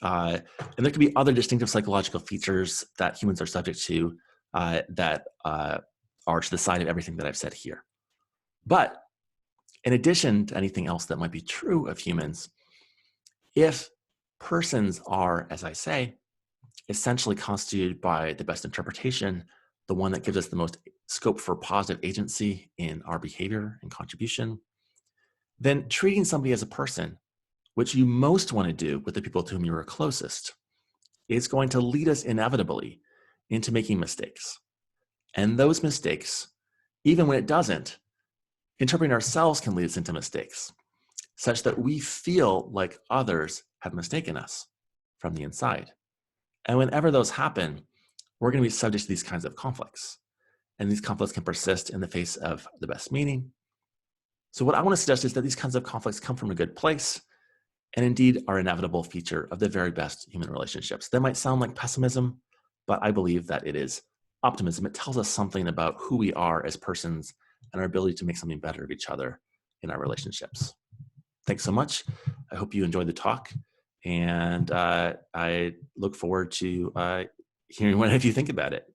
and there could be other distinctive psychological features that humans are subject to that are to the side of everything that I've said here. But in addition to anything else that might be true of humans, if persons are, as I say, essentially constituted by the best interpretation, the one that gives us the most scope for positive agency in our behavior and contribution, then treating somebody as a person, which you most want to do with the people to whom you are closest, is going to lead us inevitably into making mistakes. And those mistakes, even when it doesn't, interpreting ourselves can lead us into mistakes, such that we feel like others have mistaken us from the inside. And whenever those happen, we're going to be subject to these kinds of conflicts. And these conflicts can persist in the face of the best meaning. So what I want to suggest is that these kinds of conflicts come from a good place, and indeed are an inevitable feature of the very best human relationships. That might sound like pessimism, but I believe that it is optimism. It tells us something about who we are as persons and our ability to make something better of each other in our relationships. Thanks so much. I hope you enjoyed the talk, and I look forward to hearing what you think about it.